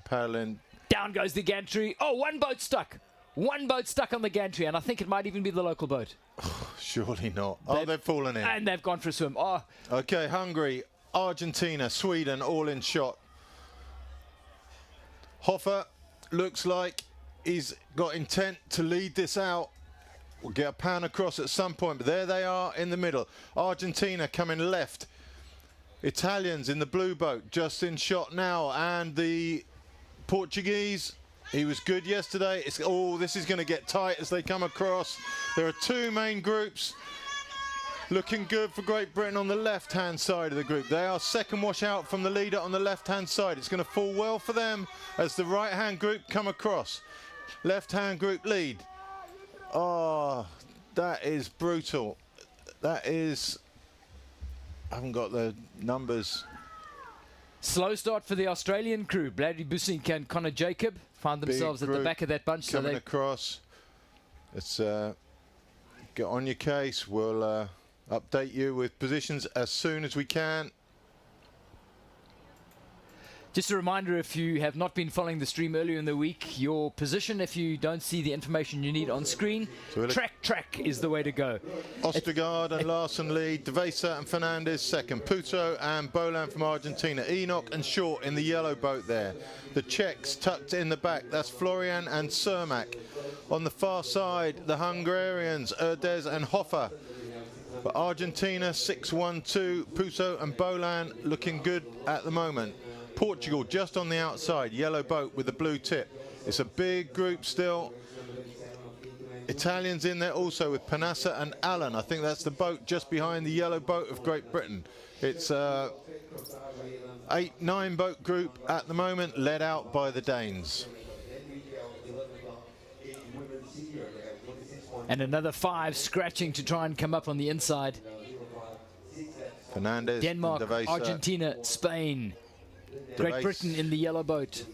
paddling. Down goes the gantry. Oh, one boat stuck. One boat stuck on the gantry, and I think it might even be the local boat. Surely not. Oh, they've fallen in. And they've gone for a swim. Oh. Okay, Hungary, Argentina, Sweden, all in shot. Hoffa looks like he's got intent to lead this out. We'll get a pan across at some point, but there they are in the middle. Argentina coming left. Italians in the blue boat just in shot now, and the Portuguese, he was good yesterday. This is going to get tight as they come across. There are two main groups. Looking good for Great Britain on the left-hand side of the group. They are second wash out from the leader on the left-hand side. It's going to fall well for them as the right-hand group come across. Left-hand group lead. Oh, that is brutal. That is... I haven't got the numbers. Slow start for the Australian crew. Bradley Busink and Connor Jacob found themselves at the back of that bunch. Coming across. Let's get on your case. We'll update you with positions as soon as we can. Just a reminder, if you have not been following the stream earlier in the week, your position, if you don't see the information you need on screen, so track is the way to go. Ostergaard and Larson lead, De Vesa and Fernandez second, Puto and Bolan from Argentina, Enoch and Short in the yellow boat there. The Czechs tucked in the back, that's Florian and Cermak. On the far side, the Hungarians, Erdez and Hoffa. But Argentina 6-1-2, Puto and Bolan looking good at the moment. Portugal just on the outside, yellow boat with the blue tip. It's a big group still. Italians in there also with Panassa and Allen. I think that's the boat just behind the yellow boat of Great Britain. It's a 8-9 boat group at the moment, led out by the Danes. And another 5 scratching to try and come up on the inside. Fernandez, Denmark, Argentina, Spain. Great Britain in the yellow boat.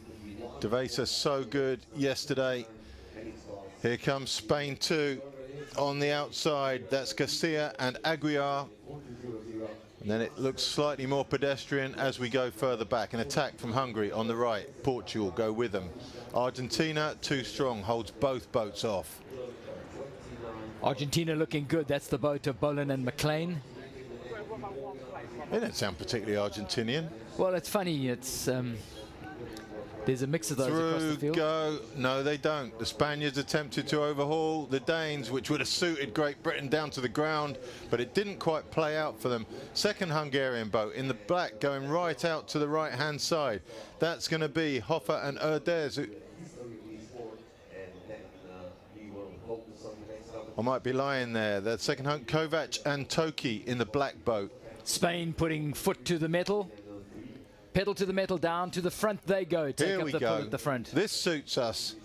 De Vesa so good yesterday. Here comes Spain too on the outside. That's Garcia and Aguiar. And then it looks slightly more pedestrian as we go further back. An attack from Hungary on the right. Portugal go with them. Argentina too strong, holds both boats off. Argentina looking good. That's the boat of Bolan and McLean. They don't sound particularly Argentinian. Well, it's funny. It's there's a mix of those across the field. Go. No, they don't. The Spaniards attempted to overhaul the Danes, which would have suited Great Britain down to the ground, but it didn't quite play out for them. Second Hungarian boat in the black going right out to the right-hand side. That's going to be Hoffa and Erdez. I might be lying there. The second Kovac and Toki in the black boat. Spain putting foot to the metal. Pedal to the metal, down to the front they go. Take up the pull at the front. This suits us.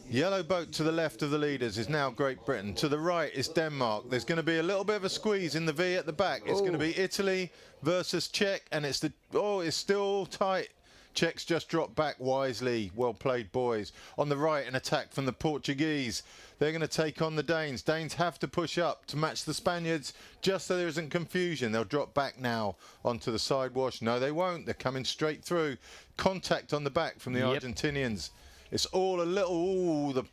Yellow boat to the left of the leaders is now Great Britain. To the right is Denmark. There's going to be a little bit of a squeeze in the V at the back. It's going to be Italy versus Czech, and it's it's still tight. Czechs just dropped back wisely. Well played, boys. On the right, an attack from the Portuguese. They're going to take on the Danes. Danes have to push up to match the Spaniards just so there isn't confusion. They'll drop back now onto the side wash. No, they won't. They're coming straight through. Contact on the back from the Argentinians. It's all a little... the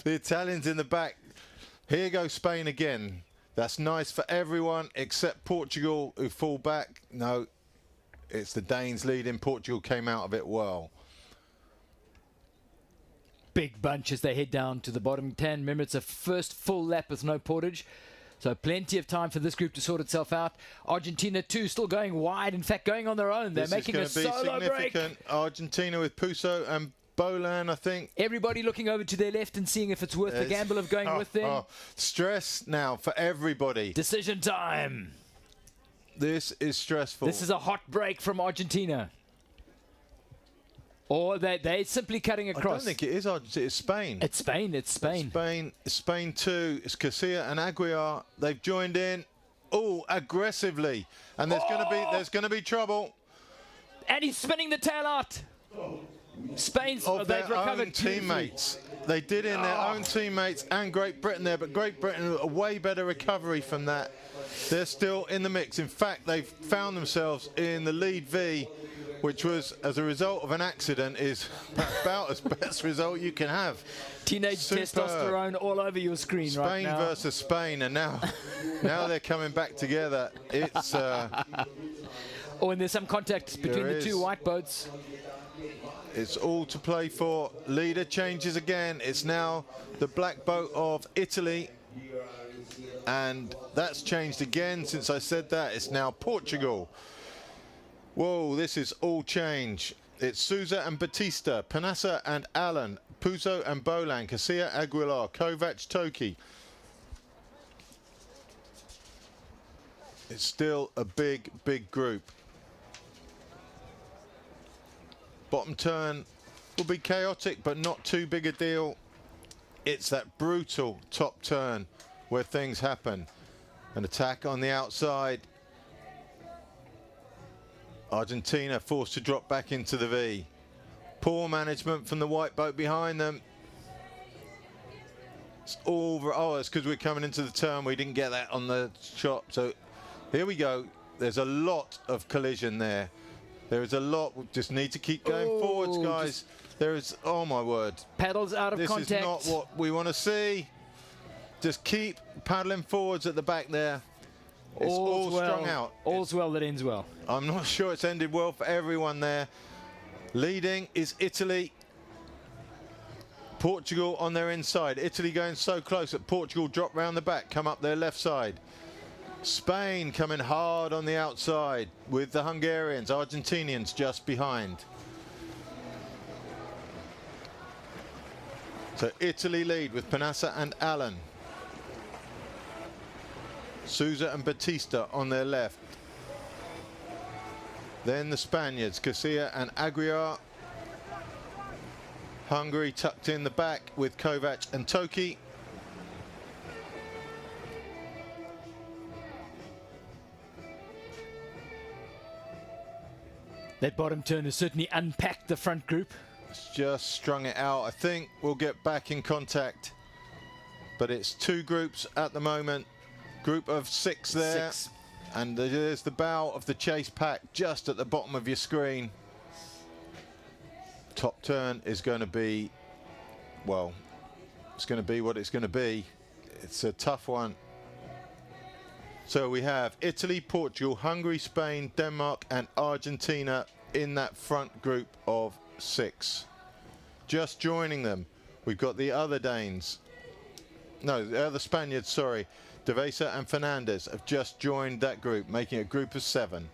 Italians in the back. Here goes Spain again. That's nice for everyone except Portugal, who fall back. No, it's the Danes leading. Portugal came out of it well. Big bunch as they head down to the bottom 10. Remember, it's a first full lap with no portage. So plenty of time for this group to sort itself out. Argentina too, still going wide. In fact, going on their own. They're making a solo break. Argentina with Puso and Bolan, I think. Everybody looking over to their left and seeing if it's worth the gamble of going with them. Stress now for everybody. Decision time. This is stressful. This is a hot break from Argentina. Or they're simply cutting across. I don't think it is Argentina. It's Spain. It's Spain. It's Spain. Spain too. It's Garcia and Aguiar. They've joined in. Oh, aggressively. And there's going to be trouble. And he's spinning the tail out. Spain's of their own teammates. They did in their own teammates and Great Britain there, but Great Britain a way better recovery from that. They're still in the mix. In fact, they've found themselves in the lead V which was as a result of an accident, is about as best result you can have. Teenage testosterone all over your screen right now. Spain versus Spain, and now they're coming back together. It's Oh, and there's some contact between the two white boats. It's all to play for. Leader changes again. It's now the black boat of Italy, and that's changed again since I said that. It's now Portugal. Whoa, this is all change. It's Souza and Batista, Panassa and Allen, Puzo and Bolan, Casilla, Aguilar, Kovac, Toki. It's still a big, big group. Bottom turn will be chaotic, but not too big a deal. It's that brutal top turn where things happen. An attack on the outside. Argentina forced to drop back into the V. Poor management from the white boat behind them. It's all, oh, it's because we're coming into the turn. We didn't get that on the shot. So here we go. There's a lot of collision there. There is a lot. We just need to keep going forwards, guys. There is, oh my word. Paddles out of contact. This is not what we want to see. Just keep paddling forwards at the back there. It's all strung out. All's well that ends well. I'm not sure it's ended well for everyone there. Leading is Italy. Portugal on their inside. Italy going so close that Portugal drop round the back, come up their left side. Spain coming hard on the outside with the Hungarians, Argentinians just behind. So Italy lead with Panassa and Allen. Souza and Batista on their left. Then the Spaniards, Casilla and Aguiar. Hungary tucked in the back with Kovac and Toki. That bottom turn has certainly unpacked the front group. It's just strung it out. I think we'll get back in contact. But it's two groups at the moment. Group of 6 there. 6. And there's the bow of the chase pack just at the bottom of your screen. Top turn is going to be, well, it's going to be what it's going to be. It's a tough one. So we have Italy, Portugal, Hungary, Spain, Denmark and Argentina in that front group of 6. Just joining them, we've got the other Danes. No, the other Spaniards, sorry. Devesa and Fernandez have just joined that group, making a group of 7.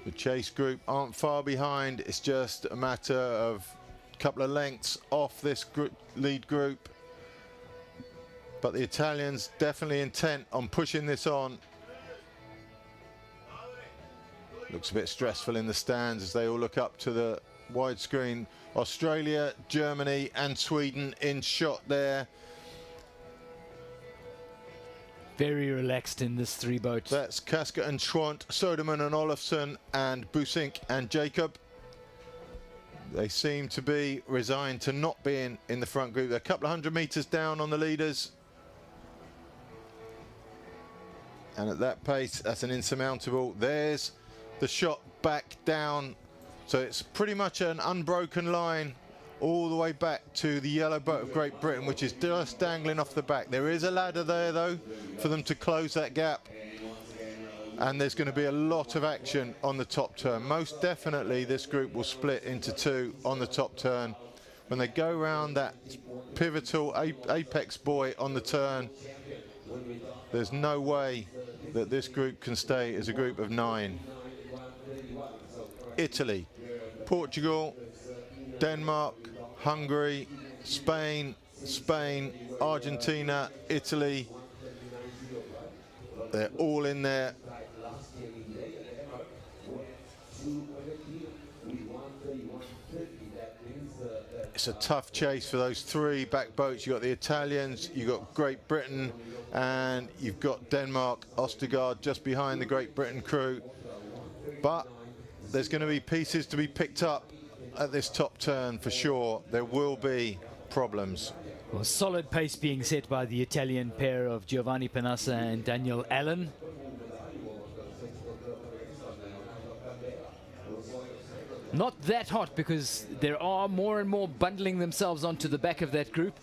The chase group aren't far behind. It's just a matter of a couple of lengths off this lead group. But the Italians definitely intent on pushing this on. Looks a bit stressful in the stands as they all look up to the widescreen. Australia, Germany and Sweden in shot there. Very relaxed in this 3 boat. That's Kaska and Schwant, Soderman and Olofsson and Busink and Jacob. They seem to be resigned to not being in the front group. They're a couple of 100 meters down on the leaders. And at that pace, that's an insurmountable. There's the shot back down. So it's pretty much an unbroken line all the way back to the yellow boat of Great Britain, which is just dangling off the back. There is a ladder there, though, for them to close that gap. And there's going to be a lot of action on the top turn. Most definitely, this group will split into 2 on the top turn. When they go round that pivotal apex buoy on the turn, there's no way that this group can stay as a group of 9. Italy, Portugal, Denmark, Hungary, Spain, Argentina, Italy. They're all in there. It's a tough chase for those 3 back boats. You've got the Italians, you've got Great Britain, and you've got Denmark, Ostergaard just behind the Great Britain crew. But there's going to be pieces to be picked up at this top turn for sure. There will be problems. Well, solid pace being set by the Italian pair of Giovanni Panassa and Daniel Allen. Not that hot because there are more and more bundling themselves onto the back of that group.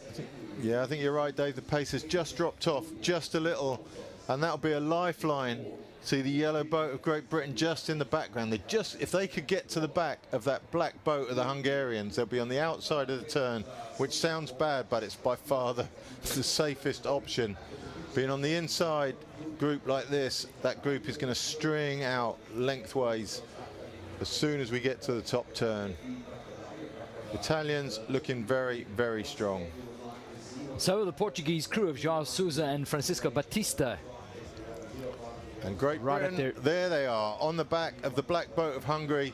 Yeah, I think you're right, Dave. The pace has just dropped off just a little, and that'll be a lifeline. See the yellow boat of Great Britain just in the background. If they could get to the back of that black boat of the Hungarians, they'll be on the outside of the turn, which sounds bad, but it's by far the safest option. Being on the inside group like this, that group is going to string out lengthways as soon as we get to the top turn. Italians looking very, very strong. So the Portuguese crew of João Sousa and Francisco Batista. And Great Britain, there they are, on the back of the black boat of Hungary.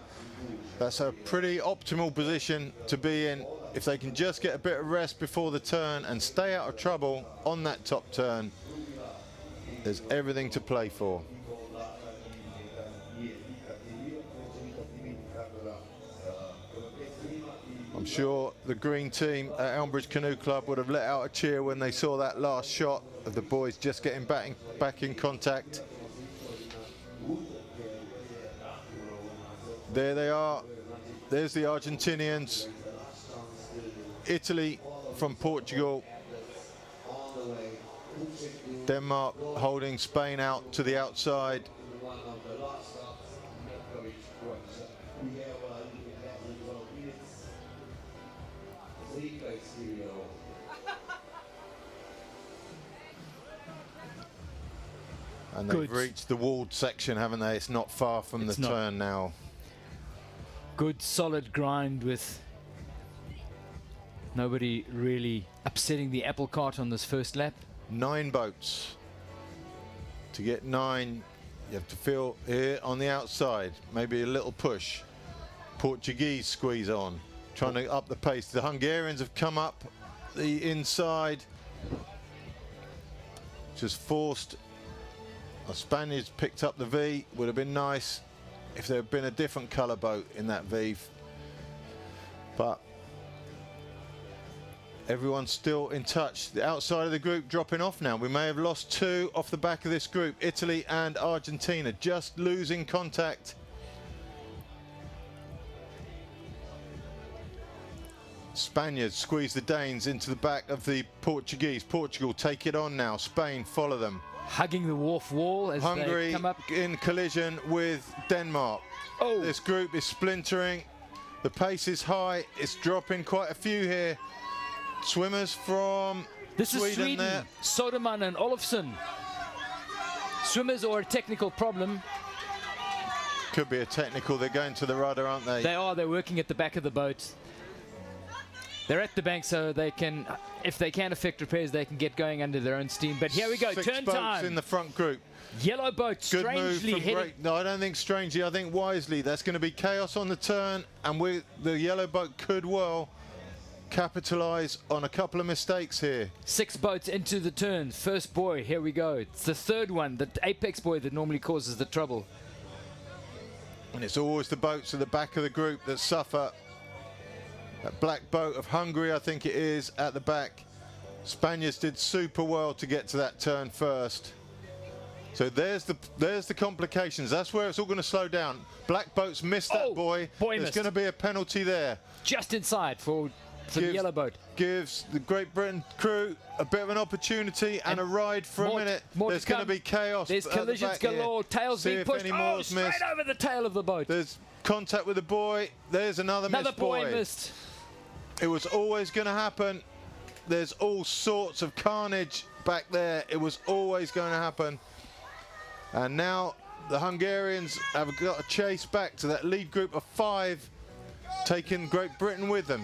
That's a pretty optimal position to be in. If they can just get a bit of rest before the turn and stay out of trouble on that top turn, there's everything to play for. I'm sure the green team at Elmbridge Canoe Club would have let out a cheer when they saw that last shot of the boys just getting back in contact. There they are. There's the Argentinians. Italy from Portugal. Denmark holding Spain out to the outside. And they've reached the walled section, haven't they? It's not far from the turn now. Good solid grind with nobody really upsetting the apple cart on this first lap. 9 boats. To get 9, you have to feel here on the outside, maybe a little push. Portuguese squeeze on, trying to up the pace. The Hungarians have come up the inside, just forced. The Spaniards picked up the V. Would have been nice if there had been a different colour boat in that V. But everyone's still in touch. The outside of the group dropping off now. We may have lost 2 off the back of this group. Italy and Argentina just losing contact. Spaniards squeeze the Danes into the back of the Portuguese. Portugal take it on now. Spain follow them. Hugging the wharf wall as Hungary they come up. In collision with Denmark. Oh. This group is splintering. The pace is high. It's dropping quite a few here. Swimmers from Sweden there. Soderman and Olofsson. Swimmers or a technical problem. Could be a technical. They're going to the rudder, aren't they? They are. They're working at the back of the boat. They're at the bank, so they can, if they can affect repairs, they can get going under their own steam. But here we go, 6 turn boats time. In the front group. Yellow boat, Good strangely move from heading. No, I don't think strangely. I think wisely. That's going to be chaos on the turn, and the yellow boat could well capitalise on a couple of mistakes here. 6 boats into the turn. First buoy, here we go. It's the third one, the apex buoy that normally causes the trouble. And it's always the boats at the back of the group that suffer. That black boat of Hungary, I think it is, at the back. Spaniards did super well to get to that turn first. So there's the complications. That's where it's all going to slow down. Black boats missed that buoy. There's going to be a penalty there. Just inside for the yellow boat. Gives the Great Britain crew a bit of an opportunity and a ride for a minute. There's going to be chaos. There's collisions galore. Tails being pushed. Oh, straight over the tail of the boat. There's contact with the buoy. There's another missed buoy. Another buoy missed. It was always going to happen. There's all sorts of carnage back there. It was always going to happen. And now the Hungarians have got to chase back to that lead group of 5, taking Great Britain with them.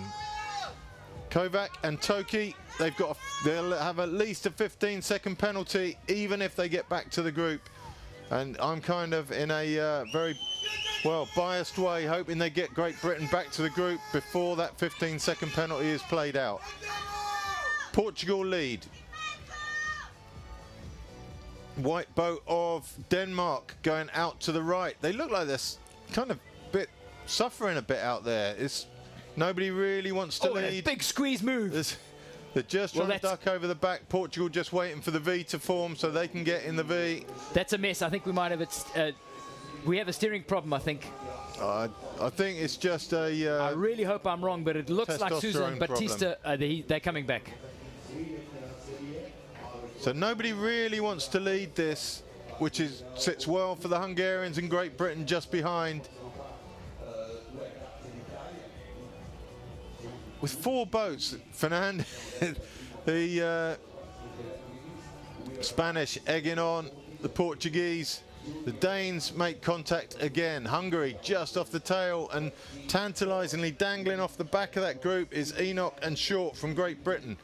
Kovac and Toki, they'll have at least a 15-second penalty, even if they get back to the group. And I'm kind of in a very biased way, hoping they get Great Britain back to the group before that 15-second penalty is played out. Portugal lead. White boat of Denmark going out to the right. They look like they're kind of suffering a bit out there. Nobody really wants to lead. Big squeeze move. They're just trying to duck over the back. Portugal just waiting for the V to form so they can get in the V. That's a mess. I think we might have it. We have a steering problem, I think. I think it's just a... I really hope I'm wrong, but it looks like Sousa and Batista, they're coming back. So nobody really wants to lead this, which sits well for the Hungarians and Great Britain just behind. With 4 boats, Fernandez, the Spanish egging on, the Portuguese, the Danes make contact again. Hungary just off the tail, and tantalisingly dangling off the back of that group is Enoch and Short from Great Britain.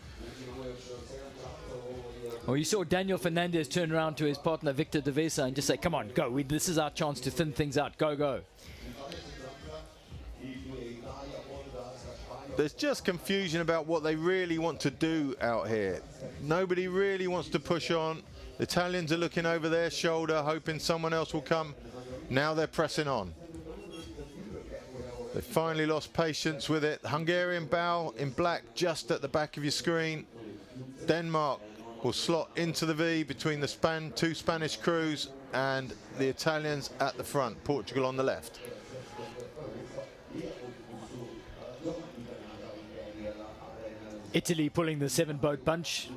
Well, you saw Daniel Fernandez turn around to his partner Victor De Vesa and just say, come on, go. This is our chance to thin things out. Go, go. There's just confusion about what they really want to do out here. Nobody really wants to push on. The Italians are looking over their shoulder, hoping someone else will come. Now they're pressing on. They finally lost patience with it. Hungarian bow in black just at the back of your screen. Denmark will slot into the V between the 2 Spanish crews and the Italians at the front, Portugal on the left. Italy pulling the 7-boat bunch.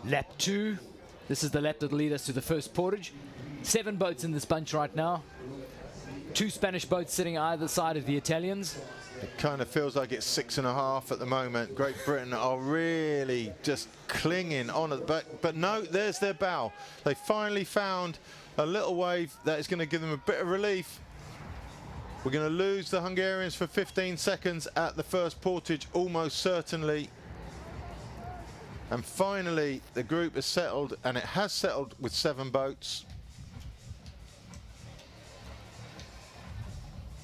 Lap 2. This is the lap that will lead us to the first portage. 7 boats in this bunch right now. 2 Spanish boats sitting either side of the Italians. It kind of feels like it's 6.5 at the moment. Great Britain are really just clinging on at the back. But no, there's their bow. They finally found a little wave that is going to give them a bit of relief. We're going to lose the Hungarians for 15 seconds at the first portage, almost certainly. And finally, the group is settled, and it has settled with 7 boats.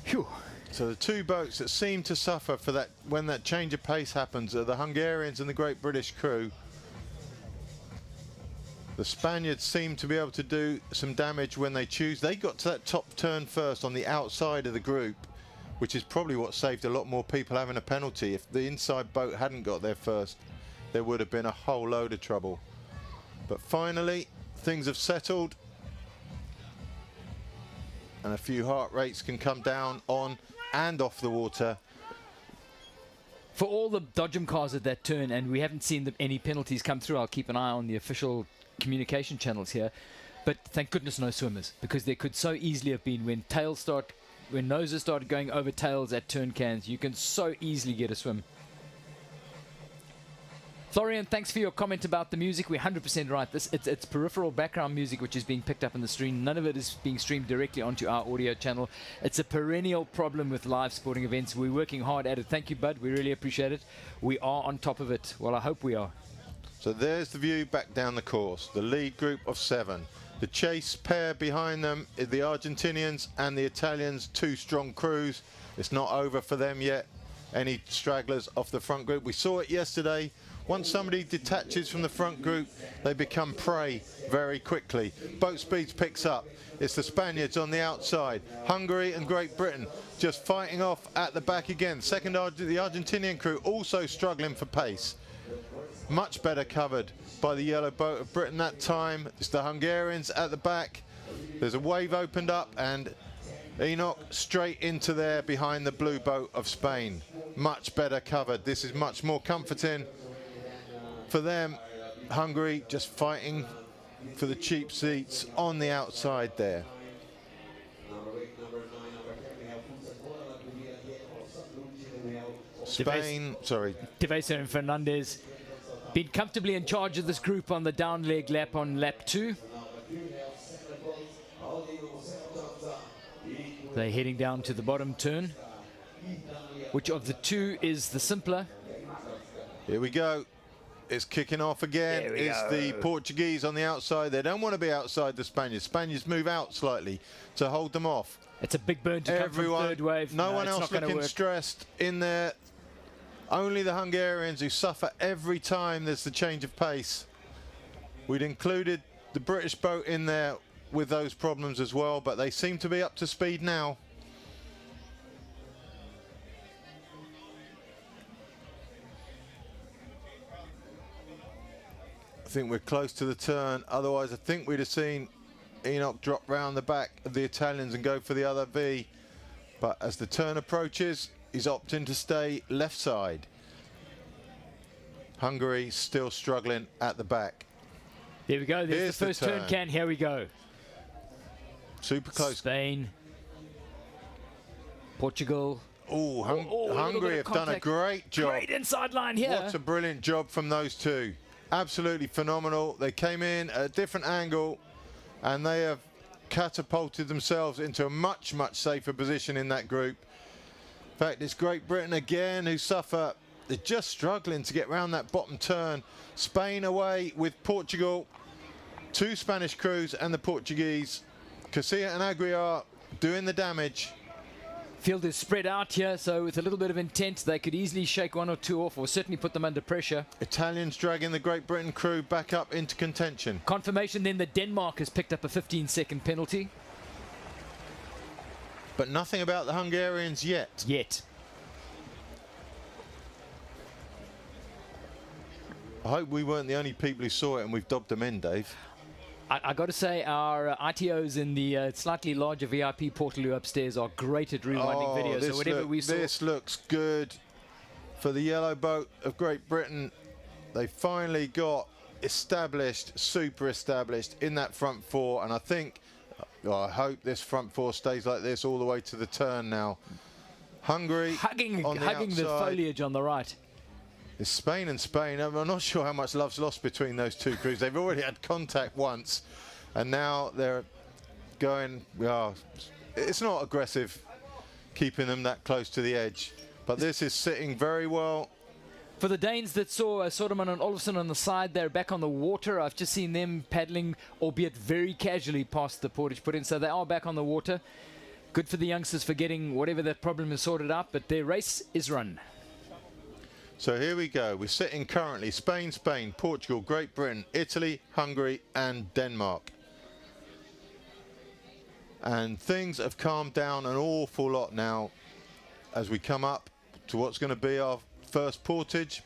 Phew. So the 2 boats that seem to suffer for that when that change of pace happens are the Hungarians and the Great British crew. The Spaniards seem to be able to do some damage when they choose. They got to that top turn first on the outside of the group, which is probably what saved a lot more people having a penalty. If the inside boat hadn't got there first, there would have been a whole load of trouble. But finally, things have settled, and a few heart rates can come down on and off the water. For all the dodgem cars at that turn, and we haven't seen any penalties come through, I'll keep an eye on the official communication channels here, but thank goodness no swimmers, because there could so easily have been when noses started going over tails at turn cans, you can so easily get a swim. Florian, thanks for your comment about the music. We're 100% right. It's peripheral background music which is being picked up on the stream. None of it is being streamed directly onto our audio channel. It's a perennial problem with live sporting events. We're working hard at it. Thank you, Bud. We really appreciate it. We are on top of it. Well, I hope we are. So there's the view back down the course. The lead group of 7. The chase pair behind them is the Argentinians and the Italians, 2 strong crews. It's not over for them yet. Any stragglers off the front group. We saw it yesterday. Once somebody detaches from the front group, they become prey very quickly. Boat speeds picks up. It's the Spaniards on the outside. Hungary and Great Britain just fighting off at the back again. Second, the Argentinian crew also struggling for pace. Much better covered by the yellow boat of Britain that time. It's the Hungarians at the back. There's a wave opened up, and Enoch straight into there behind the blue boat of Spain. Much better covered. This is much more comforting for them. Hungary just fighting for the cheap seats on the outside there. Spain, sorry. De Vesa and Fernandez been comfortably in charge of this group on the down leg lap on lap 2. They're heading down to the bottom turn. Which of the 2 is the simpler? Here we go. It's kicking off again. It's the Portuguese on the outside. They don't want to be outside the Spaniards. Spaniards move out slightly to hold them off. It's a big burn to come from third wave. No one else looking stressed in there. Only the Hungarians, who suffer every time there's the change of pace. We'd included the British boat in there with those problems as well, but they seem to be up to speed now. I think we're close to the turn. Otherwise, I think we'd have seen Enoch drop round the back of the Italians and go for the other V. But as the turn approaches, he's opting to stay left side. Hungary still struggling at the back. There we go. There's Here's the first turn can. Here we go. Super close. Spain. Portugal. Oh, Hungary have done a great job. Great inside line here. What a brilliant job from those two. Absolutely phenomenal. They came in at a different angle and they have catapulted themselves into a much, much safer position in that group. In fact, it's Great Britain again who suffer. They're just struggling to get round that bottom turn. Spain away with Portugal. 2 Spanish crews and the Portuguese. Casilla and Aguiar doing the damage. Field is spread out here, so with a little bit of intent, they could easily shake 1 or 2 off, or certainly put them under pressure. Italians dragging the Great Britain crew back up into contention. Confirmation then that Denmark has picked up a 15-second penalty. But nothing about the Hungarians yet. I hope we weren't the only people who saw it and we've dobbed them in, Dave. I got to say, our ITOs in the slightly larger VIP portal upstairs are great at rewinding videos. So whatever we saw. This looks good for the yellow boat of Great Britain. They finally got established, super established in that front 4. And I think, I hope this front 4 stays like this all the way to the turn now. Hungary hugging on the foliage on the right. It's Spain and Spain. I'm not sure how much love's lost between those two crews. They've already had contact once, and now they're going. It's not aggressive, keeping them that close to the edge, but this is sitting very well. For the Danes that saw Soderman and Olofsson on the side, they're back on the water. I've just seen them paddling, albeit very casually, past the Portage put in, so they are back on the water. Good for the youngsters for getting whatever that problem is sorted out, but their race is run. So here we go. We're sitting currently Spain, Portugal, Great Britain, Italy, Hungary and Denmark. And things have calmed down an awful lot now as we come up to what's going to be our first portage.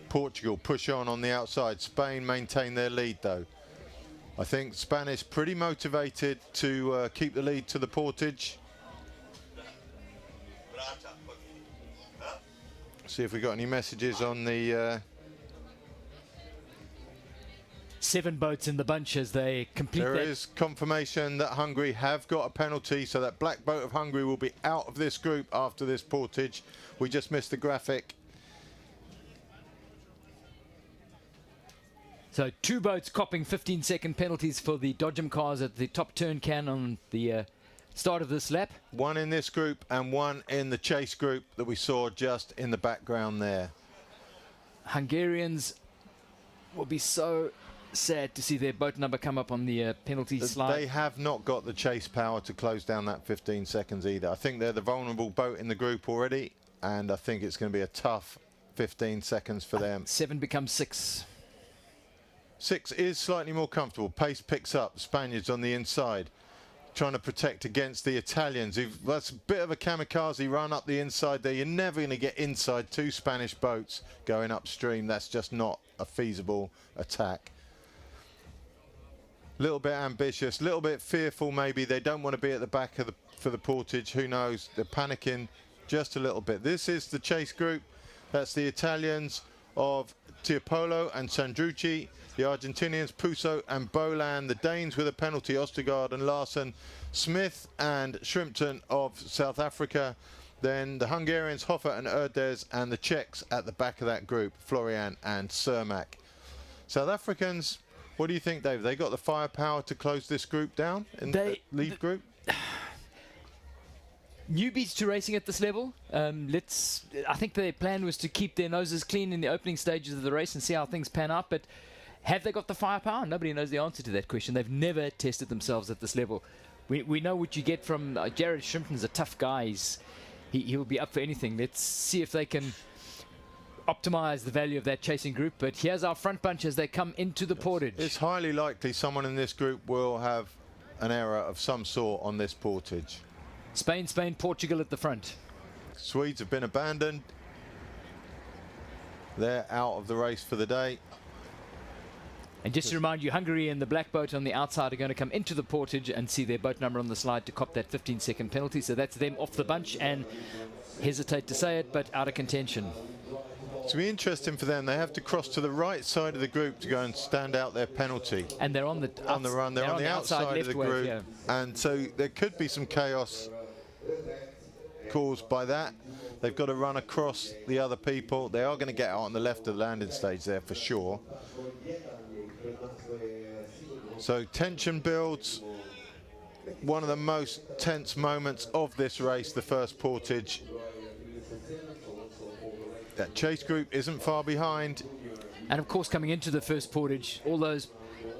Portugal push on the outside. Spain maintain their lead though. I think Spanish pretty motivated to keep the lead to the portage. See if we got any messages on the 7 boats in the bunch as they complete There is confirmation that Hungary have got a penalty, so that black boat of Hungary will be out of this group after this portage. We just missed the graphic. So 2 boats copping 15-second penalties for the Dodgem cars at the top turn can on the start of this lap. 1 in this group and 1 in the chase group that we saw just in the background there. Hungarians will be so sad to see their boat number come up on the penalty slide. They have not got the chase power to close down that 15 seconds either. I think they're the vulnerable boat in the group already, and I think it's going to be a tough 15 seconds for them. 7 becomes 6. 6 is slightly more comfortable. Pace picks up. Spaniards on the inside, trying to protect against the Italians. That's a bit of a kamikaze run up the inside there. You're never going to get inside 2 Spanish boats going upstream. That's just not a feasible attack. A little bit ambitious, a little bit fearful maybe. They don't want to be at the back of for the portage. Who knows? They're panicking just a little bit. This is the chase group. That's the Italians of Tiepolo and Sandrucci. The Argentinians, Puso and Bolan. The Danes with a penalty, Ostergaard and Larsen. Smith and Shrimpton of South Africa. Then the Hungarians, Hoffer and Erdez. And the Czechs at the back of that group, Florian and Cermak. South Africans, what do you think, Dave? They got the firepower to close this group down in the lead group? Newbies to racing at this level. I think their plan was to keep their noses clean in the opening stages of the race and see how things pan out, but have they got the firepower? Nobody knows the answer to that question. They've never tested themselves at this level. We know what you get from Jared Shrimpton's a tough guy. He'll be up for anything. Let's see if they can optimize the value of that chasing group. But here's our front bunch as they come into the portage. It's highly likely someone in this group will have an error of some sort on this portage. Spain, Portugal at the front. Swedes have been abandoned. They're out of the race for the day. And just to remind you, Hungary and the black boat on the outside are going to come into the portage and see their boat number on the slide to cop that 15-second penalty. So that's them off the bunch, and hesitate to say it, but out of contention. It's going to be interesting for them. They have to cross to the right side of the group to go and stand out their penalty. And they're on the run. They're on the outside of the wave, group. yeah. And so there could be some chaos caused by that. They've got to run across the other people. They are going to get out on the left of the landing stage there for sure. So tension builds. One of the most tense moments of this race, the first portage. That chase group isn't far behind. And of course, coming into the first portage, all those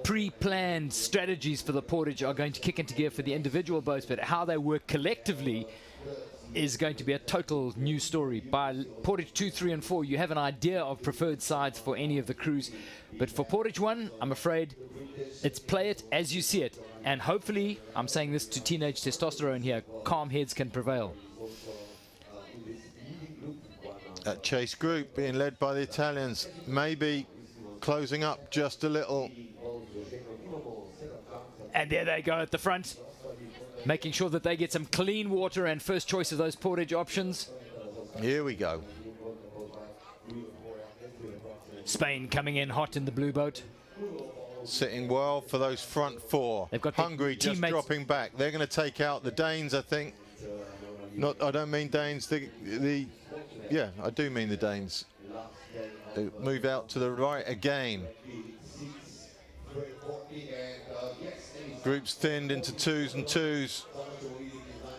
pre-planned strategies for the portage are going to kick into gear for the individual boats, but how they work collectively is going to be a total new story. By Portage 2, 3, and 4, you have an idea of preferred sides for any of the crews. But for Portage 1, I'm afraid it's play it as you see it. And hopefully, I'm saying this to teenage testosterone here, calm heads can prevail. That chase group being led by the Italians, maybe closing up just a little. And there they go at the front, making sure that they get some clean water and first choice of those portage options. Here we go. Spain coming in hot in the blue boat. Sitting well for those front four. They've got Hungary just dropping back. They're going to take out the Danes, I think. I don't mean Danes. Yeah, I do mean the Danes. They move out to the right again. Groups thinned into 2s and 2s.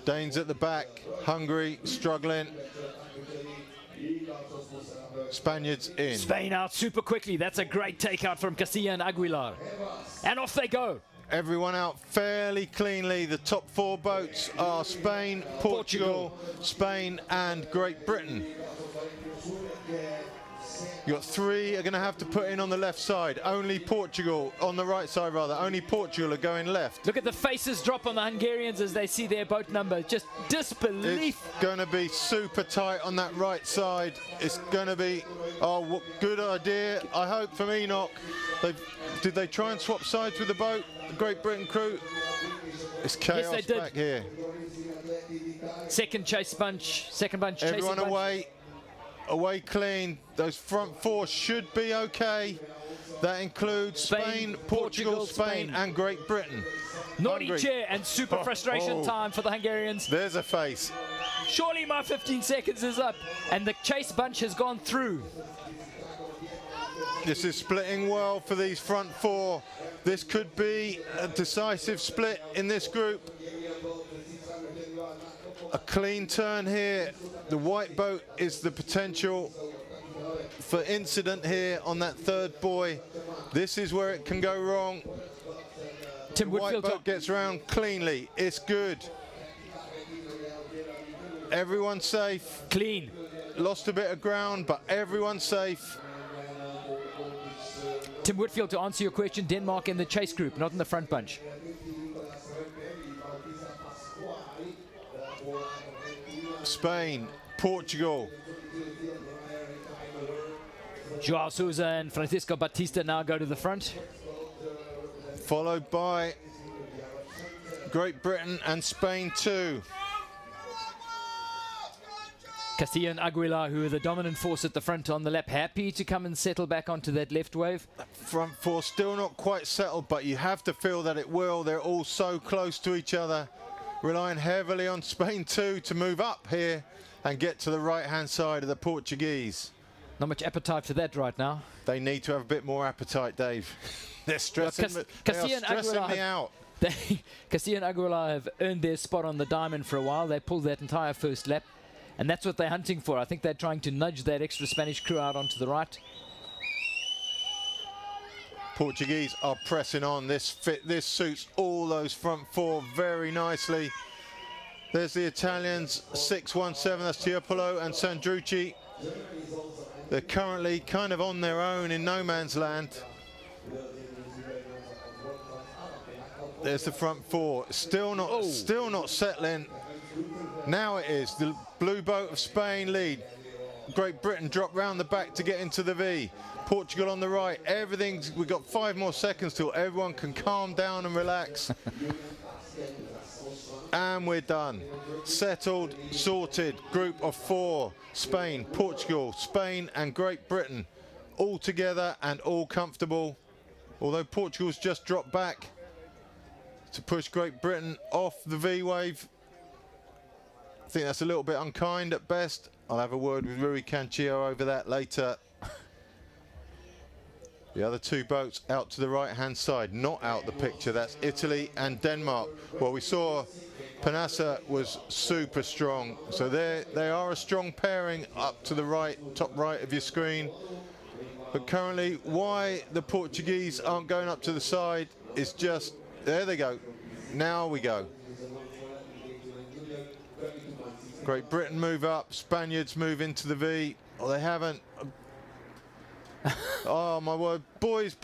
Danes at the back. Hungary struggling. Spaniards in. Spain out super quickly. That's a great takeout from Castilla and Aguilar. And off they go. Everyone out fairly cleanly. The top 4 boats are Spain, Portugal, Spain and Great Britain. You got 3 are going to have to put in on the left side. Only Portugal, on the right side rather, only Portugal are going left. Look at the faces drop on the Hungarians as they see their boat number. Just disbelief. It's going to be super tight on that right side. It's going to be, oh, good idea, I hope, from Enoch. Did they try and swap sides with the boat, the Great Britain crew? It's chaos yes, they did. back here. Second bunch. Everyone away. Away clean. Those front 4 should be okay. That includes Spain, Portugal, Spain and Great Britain. Naughty chair and super frustration time for the Hungarians. There's a face. Surely my 15 seconds is up. And the chase bunch has gone through. This is splitting well for these front 4. This could be a decisive split in this group. A clean turn here. The white boat is the potential for incident here on that third buoy. This is where it can go wrong. Tim the Whitfield white boat gets around cleanly. It's good. Everyone's safe. Clean. Lost a bit of ground, but everyone's safe. Tim Whitfield, to answer your question, Denmark in the chase group, not in the front bunch. Spain, Portugal. Joao Souza and Francisco Batista now go to the front. Followed by Great Britain and Spain too. Castilla and Aguilar, who are the dominant force at the front on the lap, happy to come and settle back onto that left wave. Front 4 still not quite settled, but you have to feel that it will. They're all so close to each other. Relying heavily on Spain too to move up here and get to the right-hand side of the Portuguese. Not much appetite for that right now. They need to have a bit more appetite, Dave. They're stressing, me out. Castilla and Aguilar have earned their spot on the diamond for a while. They pulled that entire first lap, and that's what they're hunting for. I think they're trying to nudge that extra Spanish crew out onto the right. Portuguese are pressing on. This suits all those front 4 very nicely. There's the Italians, 617, that's Tiepolo and Sandrucci. They're currently kind of on their own in no man's land. There's the front 4, still not settling. Now it is. The blue boat of Spain lead. Great Britain drop round the back to get into the V. Portugal on the right. We've got 5 more seconds till everyone can calm down and relax. And we're done. Settled, sorted. Group of 4. Spain, Portugal, Spain and Great Britain. All together and all comfortable. Although Portugal's just dropped back to push Great Britain off the V-wave. I think that's a little bit unkind at best. I'll have a word with Rui Cancio over that later. The other 2 boats out to the right-hand side, not out the picture. That's Italy and Denmark. Well, we saw Panassa was super strong. So they are a strong pairing up to the right, top right of your screen. But currently, why the Portuguese aren't going up to the side is just, there they go. Now we go. Great Britain move up, Spaniards move into the V. Oh, they haven't. Oh my word, boys,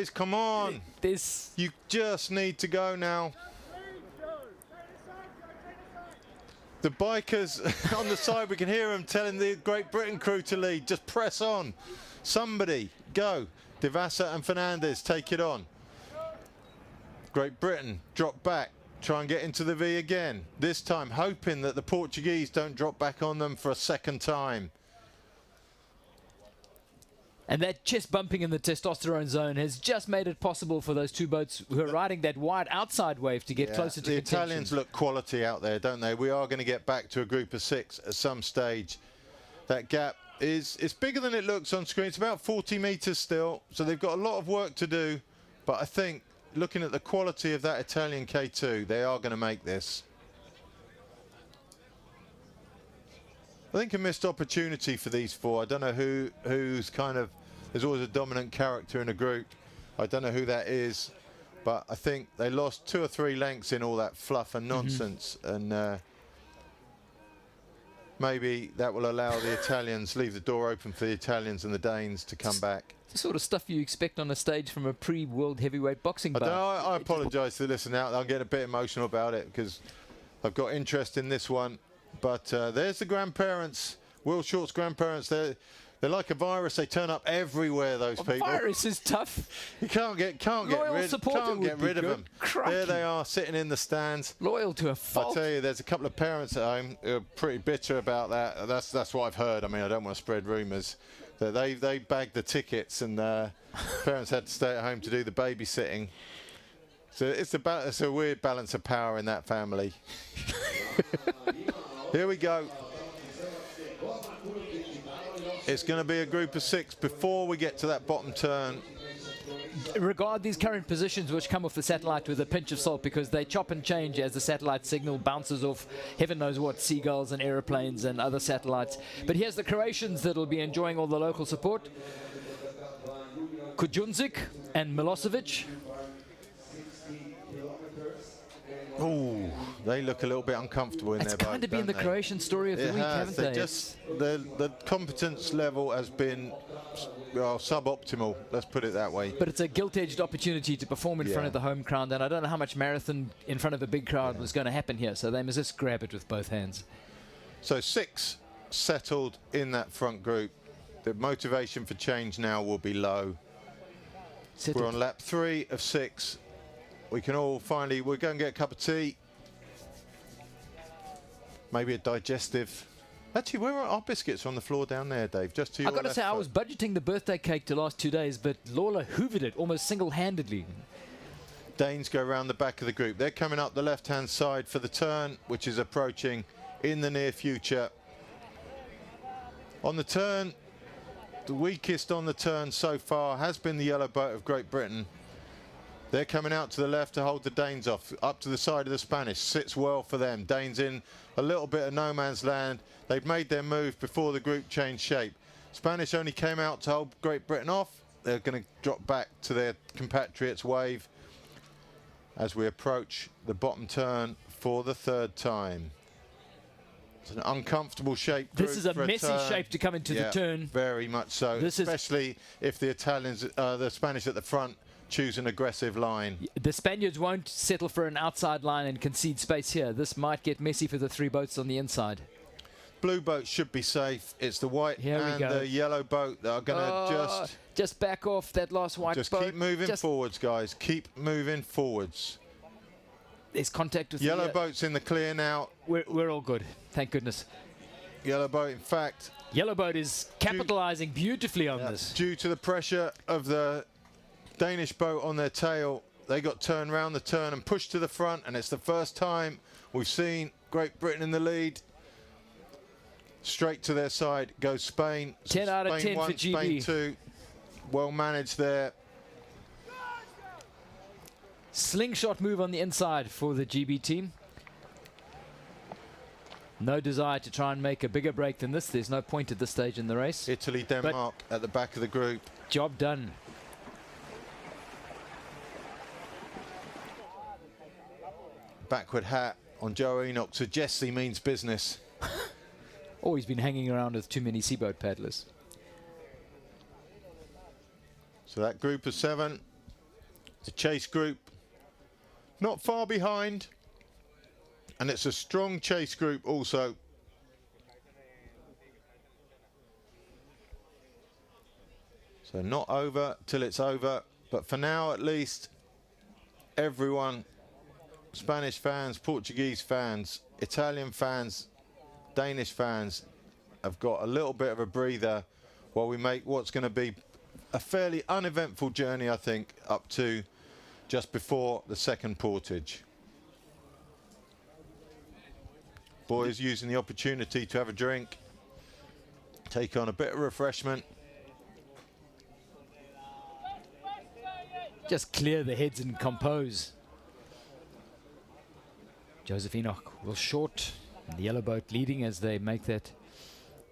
come on. You just need to go now. The bikers on the side, we can hear them telling the Great Britain crew to lead. Just press on. Somebody, go. Devassa and Fernandez, take it on. Great Britain, drop back. Try and get into the V again. This time, hoping that the Portuguese don't drop back on them for a second time. And that chest bumping in the testosterone zone has just made it possible for those 2 boats who are riding that wide outside wave to get closer to the contention. Italians look quality out there, don't they? We are going to get back to a group of 6 at some stage. That gap it's bigger than it looks on screen. It's about 40 meters still, so they've got a lot of work to do. But I think, looking at the quality of that Italian K2, they are going to make this. I think a missed opportunity for these 4. I don't know who's kind of, there's always a dominant character in a group. I don't know who that is, but I think they lost 2 or 3 lengths in all that fluff and nonsense. And maybe that will allow the Italians, leave the door open for the Italians and the Danes to come back. It's the sort of stuff you expect on a stage from a pre-world heavyweight boxing bout. I apologise to the listener out. I'm getting a bit emotional about it because I've got interest in this one. But there's the grandparents, Will Short's grandparents. They're like a virus. They turn up everywhere, those people. Virus is tough. You can't get rid of them. Crikey. There they are, sitting in the stands. Loyal to a fault. I tell you, there's a couple of parents at home who are pretty bitter about that. That's what I've heard. I mean, I don't want to spread rumours. That they bagged the tickets and parents had to stay at home to do the babysitting. So it's a weird balance of power in that family. Here we go. It's going to be a group of 6 before we get to that bottom turn. Regard these current positions which come off the satellite with a pinch of salt, because they chop and change as the satellite signal bounces off heaven knows what, seagulls and aeroplanes and other satellites. But here's the Croatians that'll be enjoying all the local support. Kujundžić and Milosevic. Oh, they look a little bit uncomfortable in their boat. It's kind of been the Croatian story of the week, haven't they? The competence level has been suboptimal, let's put it that way. But it's a gilt-edged opportunity to perform in front of the home crowd, and I don't know how much marathon in front of a big crowd was going to happen here, so they must just grab it with both hands. So 6 settled in that front group. The motivation for change now will be low. We're on lap 3 of 6. We can all finally, we'll go and get a cup of tea. Maybe a digestive. Actually, where are our biscuits on the floor down there, Dave? Just to your left. I've got to say, I was budgeting the birthday cake to last 2 days, but Lawler hoovered it almost single-handedly. Danes go around the back of the group. They're coming up the left-hand side for the turn, which is approaching in the near future. On the turn, the weakest on the turn so far has been the yellow boat of Great Britain. They're coming out to the left to hold the Danes off, up to the side of the Spanish. Sits well for them. Danes in a little bit of no man's land. They've made their move before the group changed shape. Spanish only came out to hold Great Britain off. They're going to drop back to their compatriots' wave as we approach the bottom turn for the 3rd time. It's an uncomfortable shape. This is a messy shape to come into the turn. Very much so, especially if the Italians, the Spanish at the front, choose an aggressive line. The Spaniards won't settle for an outside line and concede space here. This might get messy for the 3 boats on the inside. blue boat should be safe. It's the white Here we and go. the yellow boat that are going to just back off that last white boat. just keep moving forwards, guys. Keep moving forwards. There's contact with Yellow boat's in the clear now. We're all good. Thank goodness. Yellow boat, in fact, Yellow boat is capitalizing beautifully on this. due to the pressure of the Danish boat on their tail, they got turned round the turn and pushed to the front, and it's the first time we've seen Great Britain in the lead. Straight to their side goes Spain. 10 out of 10 Spain 1, for GB. Spain 2. Well managed there. Slingshot move on the inside for the GB team. No desire to try and make a bigger break than this. There's no point at this stage in the race. Italy, Denmark at the back of the group. Job done. Backward hat on Joe Enoch suggests he means business. Always been hanging around with too many seaboat paddlers. So that group of 7, the chase group, not far behind. And it's a strong chase group also. So not over till it's over. But for now, at least, everyone, Spanish fans, Portuguese fans, Italian fans, Danish fans, have got a little bit of a breather while we make what's going to be a fairly uneventful journey, I think, up to just before the second portage. Boys using the opportunity to have a drink, take on a bit of refreshment. Just clear the heads and compose. Joseph Enoch will short, and the yellow boat leading as they make that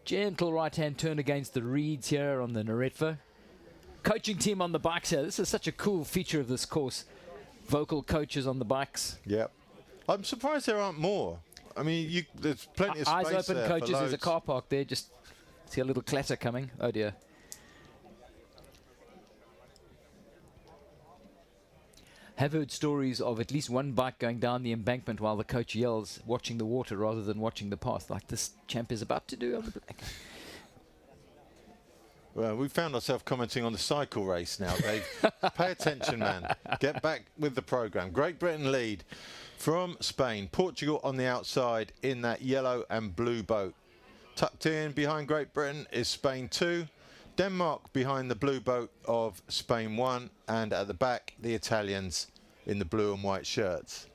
gentle right-hand turn against the reeds here on the Noretvo. Coaching team on the bikes here. This is such a cool feature of this course. Vocal coaches on the bikes. Yep. I'm surprised there aren't more. I mean, there's plenty of space Eyes open there coaches. for There's a loads. car park there. Just see a little clatter coming. Oh dear. Have heard stories of at least one bike going down the embankment while the coach yells, watching the water rather than watching the path, like this champ is about to do on the black. Well, we found ourselves commenting on the cycle race now, Dave. Pay attention, man. Get back with the programme. Great Britain lead from Spain. Portugal on the outside in that yellow and blue boat. Tucked in behind Great Britain is Spain 2. Denmark behind the blue boat of Spain 1. And at the back, the Italians in the blue and white shirts.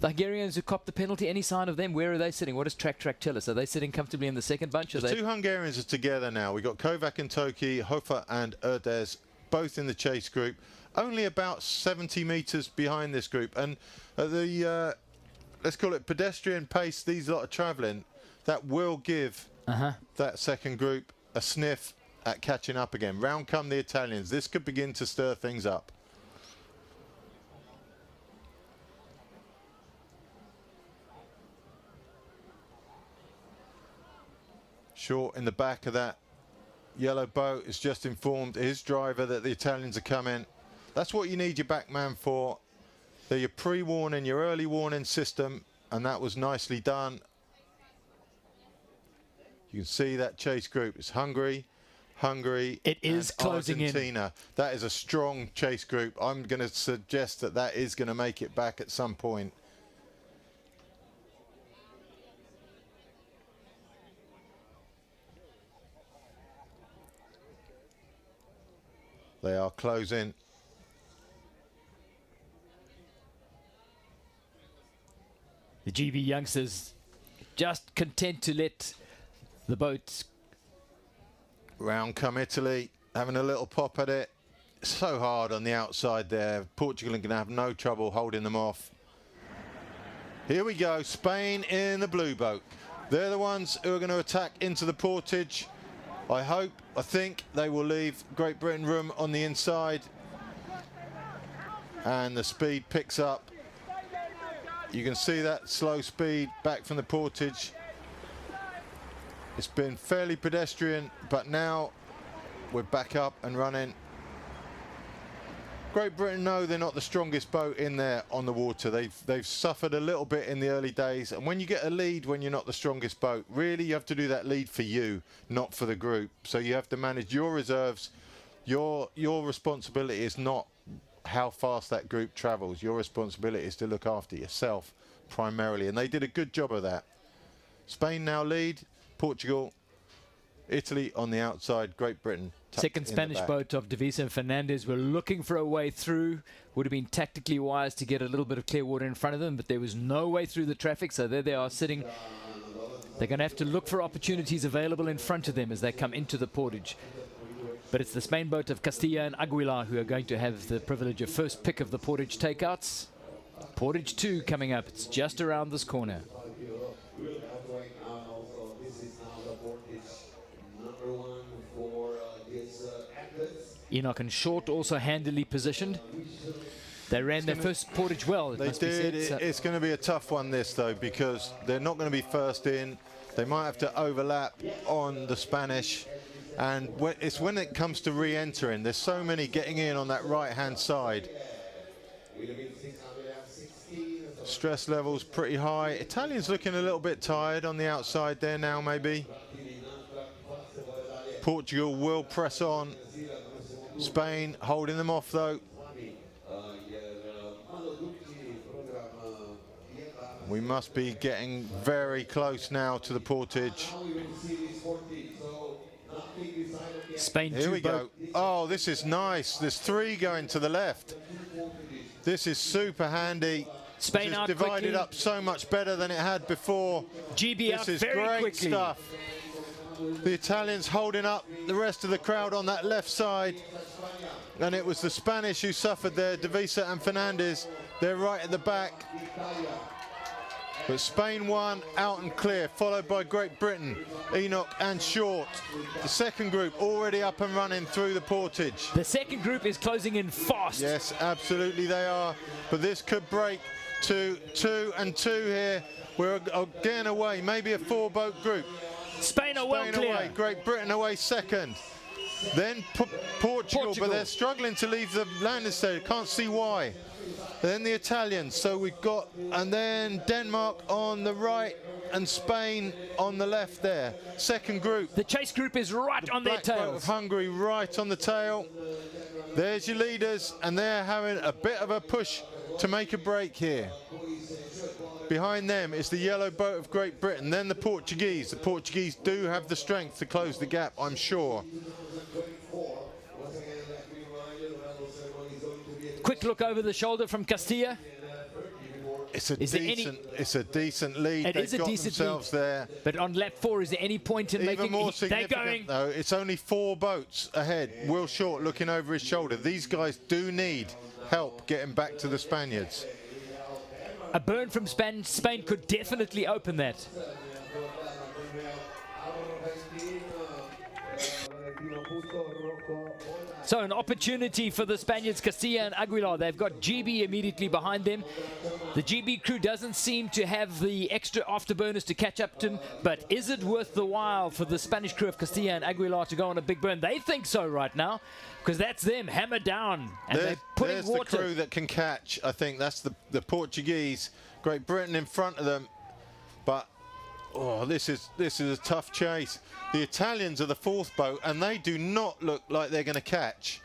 The Hungarians who copped the penalty, any sign of them? Where are they sitting? What does Track tell us? Are they sitting comfortably in the second bunch? The two Hungarians are together now. We've got Kovac and Toki, Hofer and Erdez, both in the chase group. Only about 70 metres behind this group. And at the, let's call it pedestrian pace these lot are travelling, that will give that second group a sniff at catching up again. Round come the Italians. This could begin to stir things up. Short in the back of that yellow boat has just informed his driver that the Italians are coming. That's what you need your backman for. They're your pre-warning, your early warning system, and that was nicely done. You can see that chase group. It's Hungary, it is and closing Argentina. That is a strong chase group. I'm going to suggest that that is going to make it back at some point. They are closing. The GB youngsters just content to let the boat. Round come Italy, having a little pop at it. So hard on the outside there. Portugal are going to have no trouble holding them off. Here we go, Spain in the blue boat. They're the ones who are going to attack into the portage. I think they will leave Great Britain room on the inside. And the speed picks up. You can see that slow speed back from the portage. It's been fairly pedestrian, but now we're back up and running. Great Britain know they're not the strongest boat in there on the water. They've suffered a little bit in the early days, and when you get a lead when you're not the strongest boat, really you have to do that lead for you, not for the group. So you have to manage your reserves. Your responsibility is not how fast that group travels. Your responsibility is to look after yourself primarily, and they did a good job of that. Spain now lead, Portugal, Italy on the outside, Great Britain. Second Spanish boat of Devisa and Fernandez were looking for a way through. Would have been tactically wise to get a little bit of clear water in front of them, but there was no way through the traffic, so there they are sitting. They're going to have to look for opportunities available in front of them as they come into the portage. But it's the Spain boat of Castilla and Aguilar who are going to have the privilege of first pick of the portage takeouts. Portage 2 coming up. It's just around this corner. Enoch and Short also handily positioned. They ran their first portage well. They did. It's going to be a tough one, this, though, because they're not going to be first in. They might have to overlap on the Spanish. And it's when it comes to re-entering, there's so many getting in on that right-hand side. Stress levels pretty high. Italians looking a little bit tired on the outside there now, maybe. Portugal will press on. Spain holding them off, though. We must be getting very close now to the portage. Spain. Here we go. Oh, this is nice. There's 3 going to the left. This is super handy. Spain out divided quickly. up so much better than it had before. GB this out is very great quickly. stuff. The Italians holding up the rest of the crowd on that left side. And it was the Spanish who suffered there, Devisa and Fernandez. They're right at the back. But Spain won out and clear, followed by Great Britain, Enoch and Short. The second group already up and running through the portage. The second group is closing in fast. Yes, absolutely they are. But this could break to 2 and 2 here. We're again away, maybe a 4-boat group. Spain are well clear. Away, Great Britain away second. Then Portugal, but they're struggling to leave the landing stage. Can't see why. Then the Italians, so we've got, and then Denmark on the right and Spain on the left there. Second group. The chase group is right on their tails. Hungary right on the tail. There's your leaders, and they're having a bit of a push to make a break here. Behind them is the yellow boat of Great Britain, then the Portuguese. The Portuguese do have the strength to close the gap, I'm sure. Quick look over the shoulder from Castilla. It's a decent lead. It is a decent lead. There. But on lap 4, is there any point in Even making? more They're going. though, it's only 4 boats ahead. Will Short looking over his shoulder. These guys do need help getting back to the Spaniards. A burn from Spain could definitely open that. So an opportunity for the Spaniards, Castilla and Aguilar. They've got GB immediately behind them. The GB crew doesn't seem to have the extra afterburners to catch up to them, but is it worth the while for the Spanish crew of Castilla and Aguilar to go on a big burn? They think so right now, because that's them, hammered down, and they're putting there's water. The crew that can catch. I think that's the Portuguese. Great Britain in front of them, but oh, this is a tough chase. The Italians are the 4th boat, and they do not look like they're going to catch.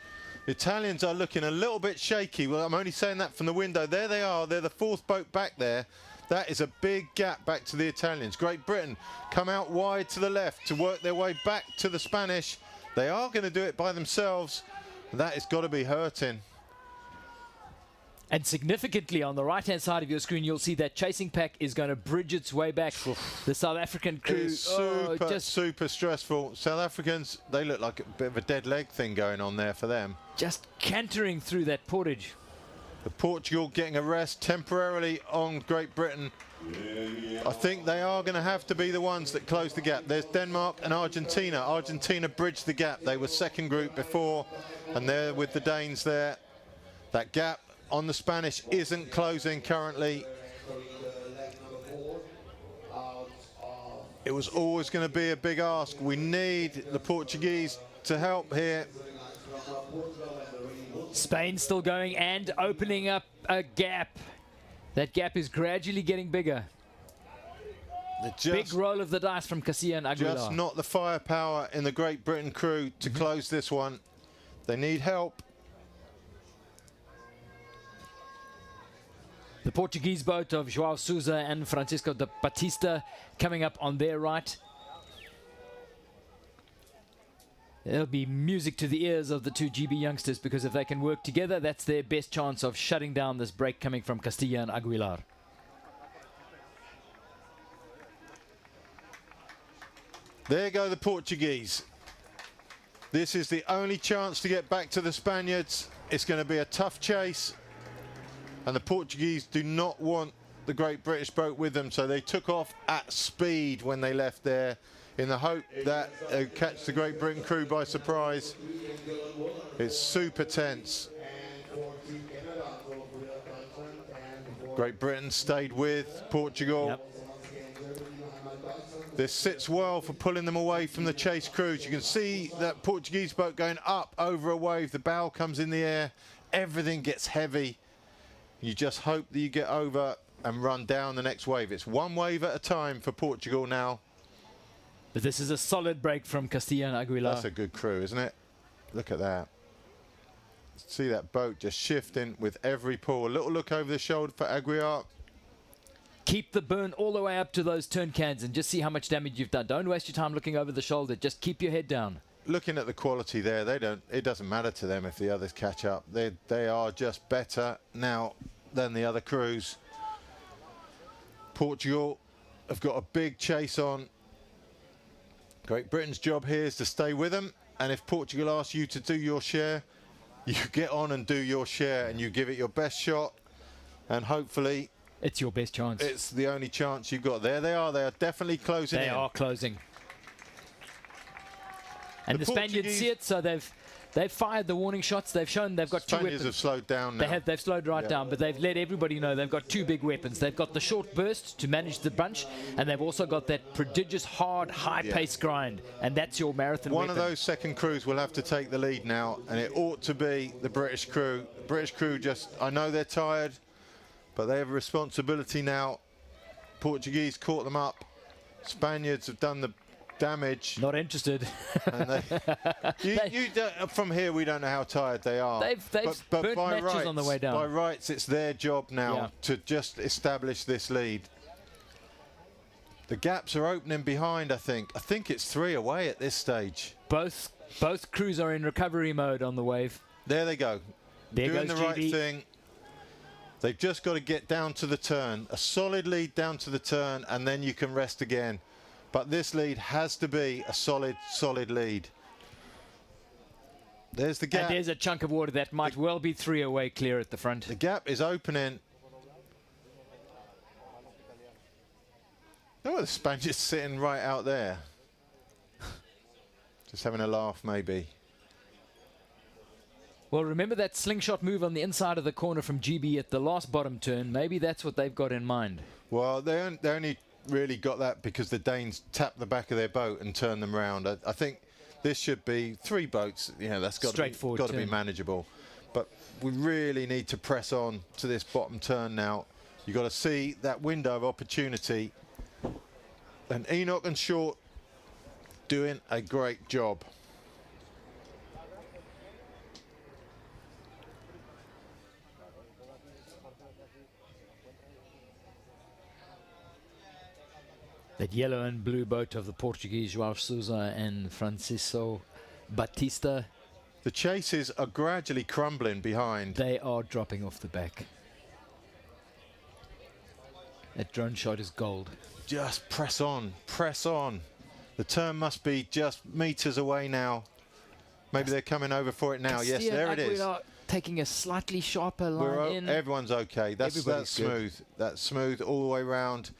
The Italians are looking a little bit shaky. Well, I'm only saying that from the window. There they are. They're the 4th boat back there. That is a big gap back to the Italians. Great Britain come out wide to the left to work their way back to the Spanish. They are going to do it by themselves. That has got to be hurting. And significantly on the right-hand side of your screen, you'll see that chasing pack is going to bridge its way back. The South African crew is super stressful. South Africans, they look like a bit of a dead leg thing going on there for them. Just cantering through that portage. The Portugal getting a rest temporarily on Great Britain. I think they are going to have to be the ones that close the gap. There's Denmark and Argentina. Argentina bridged the gap. They were second group before, and they're with the Danes there. That gap on the Spanish isn't closing currently. It was always going to be a big ask. We need the Portuguese to help here. Spain still going and opening up a gap. That gap is gradually getting bigger. Big roll of the dice from Casilla and Aguilar. Just not the firepower in the Great Britain crew to close this one. They need help. The Portuguese boat of João Sousa and Francisco de Batista coming up on their right. It'll be music to the ears of the two GB youngsters, because if they can work together, that's their best chance of shutting down this break coming from Castilla and Aguilar. There go the Portuguese. This is the only chance to get back to the Spaniards. It's going to be a tough chase, and the Portuguese do not want the Great British boat with them, so they took off at speed when they left there, in the hope that they'd catch the Great Britain crew by surprise. It's super tense. Great Britain stayed with Portugal. Yep. This sits well for pulling them away from the chase crews. You can see that Portuguese boat going up over a wave. The bow comes in the air. Everything gets heavy. You just hope that you get over and run down the next wave. It's one wave at a time for Portugal now. But this is a solid break from Castilla and Aguilar. That's a good crew, isn't it? Look at that. See that boat just shifting with every pull. A little look over the shoulder for Aguilar. Keep the burn all the way up to those turn cans and just see how much damage you've done. Don't waste your time looking over the shoulder. Just keep your head down. Looking at the quality there, it doesn't matter to them if the others catch up. They are just better now than the other crews. Portugal have got a big chase on. Great Britain's job here is to stay with them, and if Portugal asks you to do your share, you get on and do your share, and you give it your best shot, and hopefully it's your best chance. It's the only chance you've got. There they are definitely closing in. They are closing. And the Spaniards see it, so they've fired the warning shots. They've shown they've got two weapons. Spaniards have slowed down now. They've slowed right down, but they've let everybody know they've got two big weapons. They've got the short burst to manage the bunch, and they've also got that prodigious, hard, high-paced grind, and that's your marathon One weapon. of those second crews will have to take the lead now, and it ought to be the British crew. British crew I know they're tired, but they have a responsibility now. Portuguese caught them up. Spaniards have done the damage. Not interested. And from here, we don't know how tired they are. They've burnt by matches on the way down. By rights, it's their job now to just establish this lead. The gaps are opening behind, I think. I think it's 3 away at this stage. Both crews are in recovery mode on the wave. There they go. There Doing goes the right GB. thing. They've just got to get down to the turn. A solid lead down to the turn, and then you can rest again. But this lead has to be a solid lead. There's the gap. And there's a chunk of water that might well be 3 away clear at the front. The gap is opening. Oh, the Spaniards sitting right out there. Just having a laugh, maybe. Well, remember that slingshot move on the inside of the corner from GB at the last bottom turn? Maybe that's what they've got in mind. Well, they only really got that because the Danes tapped the back of their boat and turned them round. I think this should be 3 boats. You know, that's got to be manageable. But we really need to press on to this bottom turn now. You've got to see that window of opportunity. And Enoch and Short doing a great job. That yellow and blue boat of the Portuguese João Sousa and Francisco Batista. The chases are gradually crumbling behind. They are dropping off the back. That drone shot is gold. Just press on, press on. The turn must be just meters away now. Maybe they're coming over for it now. Yes, there it is. Taking a slightly sharper line in. Everyone's okay. That's smooth. That's smooth all the way round.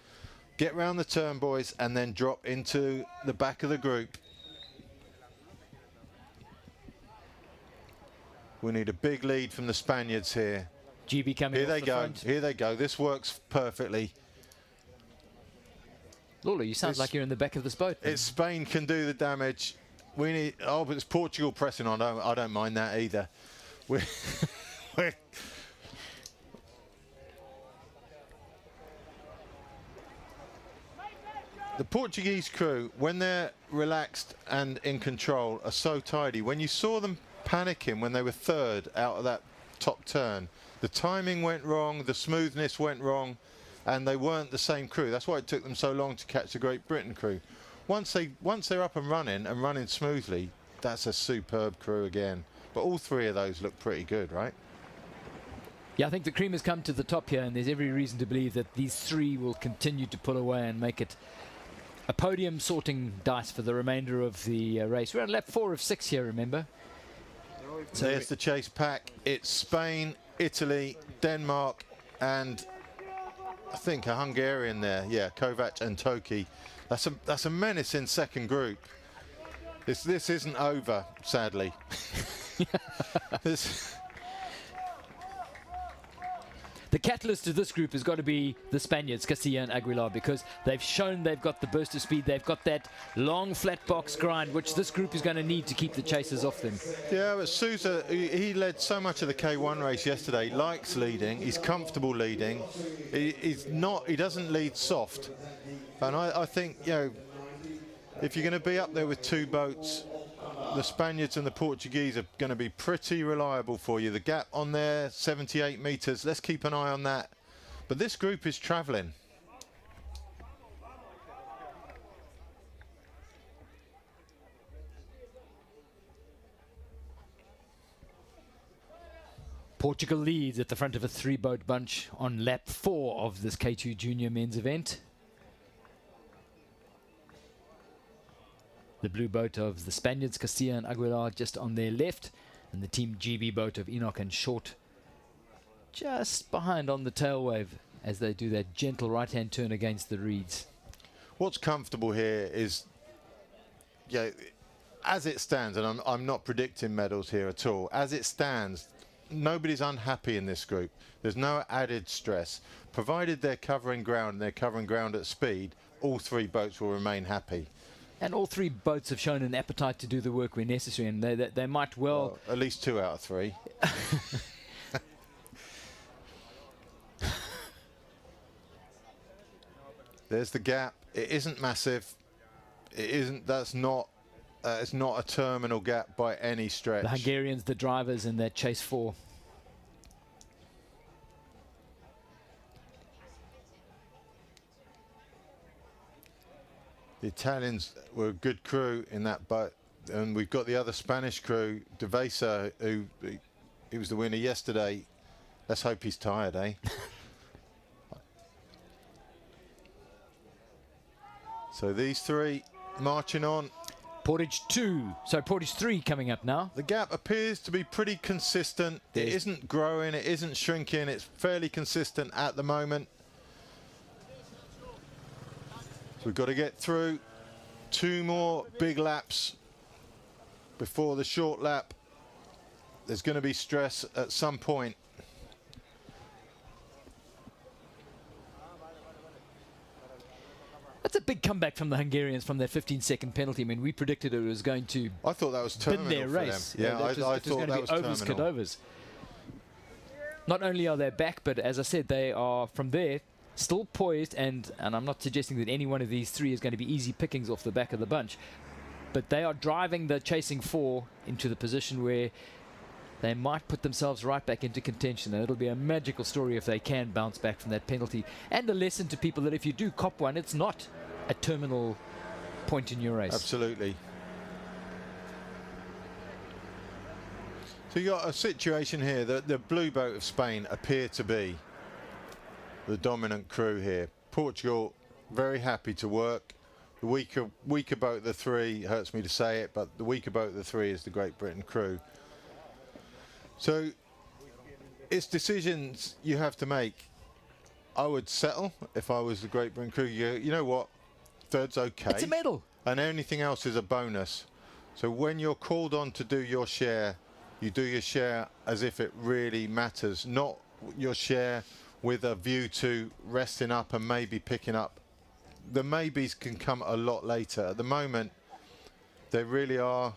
Get round the turn, boys, and then drop into the back of the group. We need a big lead from the Spaniards here. GB coming off the front. Here they go. This works perfectly. Lula, you sound like you're in the back of this boat. It's Spain can do the damage. We need. Oh, but it's Portugal pressing on. I don't mind that either. we're the Portuguese crew, when they're relaxed and in control, are so tidy. When you saw them panicking when they were third out of that top turn, the timing went wrong, the smoothness went wrong, and they weren't the same crew. That's why it took them so long to catch the Great Britain crew. Once they're up and running smoothly, that's a superb crew again. But all three of those look pretty good, right? Yeah, I think the cream has come to the top here, and there's every reason to believe that these three will continue to pull away and make it a podium sorting dice for the remainder of the race. We're on lap 4 of 6 here, remember? So there's the chase pack. It's Spain, Italy, Denmark, and I think a Hungarian there. Yeah, Kovac and Toki. That's a menacing second group. This isn't over, sadly. The catalyst of this group has got to be the Spaniards, Garcia and Aguilar, because they've shown they've got the burst of speed. They've got that long flat box grind, which this group is going to need to keep the chasers off them. Yeah, but Sousa, he led so much of the K1 race yesterday. He likes leading. He's comfortable leading. He doesn't lead soft. And I think, you know, if you're going to be up there with two boats, the Spaniards and the Portuguese are going to be pretty reliable for you. The gap on there, 78 metres. Let's keep an eye on that. But this group is travelling. Portugal leads at the front of a 3-boat bunch on lap 4 of this K2 Junior men's event. The blue boat of the Spaniards, Castilla and Aguilar, just on their left, and the Team GB boat of Enoch and Short just behind on the tail wave as they do that gentle right-hand turn against the reeds. What's comfortable here is, yeah, as it stands, and I'm not predicting medals here at all, as it stands, nobody's unhappy in this group. There's no added stress. Provided they're covering ground and they're covering ground at speed, all three boats will remain happy. And all three boats have shown an appetite to do the work where necessary, and they might well... At least 2 out of 3. There's the gap. It isn't massive. It isn't. That's not. It's not a terminal gap by any stretch. The Hungarians, the drivers, in that chase 4. The Italians were a good crew in that boat, and we've got the other Spanish crew, De Vesa, who he was the winner yesterday. Let's hope he's tired, eh? So these three marching on. Portage 2, so Portage 3 coming up now. The gap appears to be pretty consistent. It isn't growing, it isn't shrinking, it's fairly consistent at the moment. So we've got to get through 2 more big laps before the short lap. There's going to be stress at some point. That's a big comeback from the Hungarians from that 15-second penalty. I mean, we predicted it was going to I thought that was terminal their for race. them. Yeah, I thought going to that be was overs, terminal. cadovers. Not only are they back, but as I said, they are from there still poised, and I'm not suggesting that any one of these three is going to be easy pickings off the back of the bunch, but they are driving the chasing 4 into the position where they might put themselves right back into contention, and it'll be a magical story if they can bounce back from that penalty, and a lesson to people that if you do cop one, it's not a terminal point in your race. Absolutely. So you got a situation here that the blue boat of Spain appear to be the dominant crew here. Portugal very happy to work. The weaker boat of the three, hurts me to say it, but the weaker boat of the three is the Great Britain crew. So it's decisions you have to make. I would settle if I was the Great Britain crew. You know what? Third's okay. It's a medal. And anything else is a bonus. So when you're called on to do your share, you do your share as if it really matters, not your share with a view to resting up and maybe picking up. The maybes can come a lot later. At the moment, they really are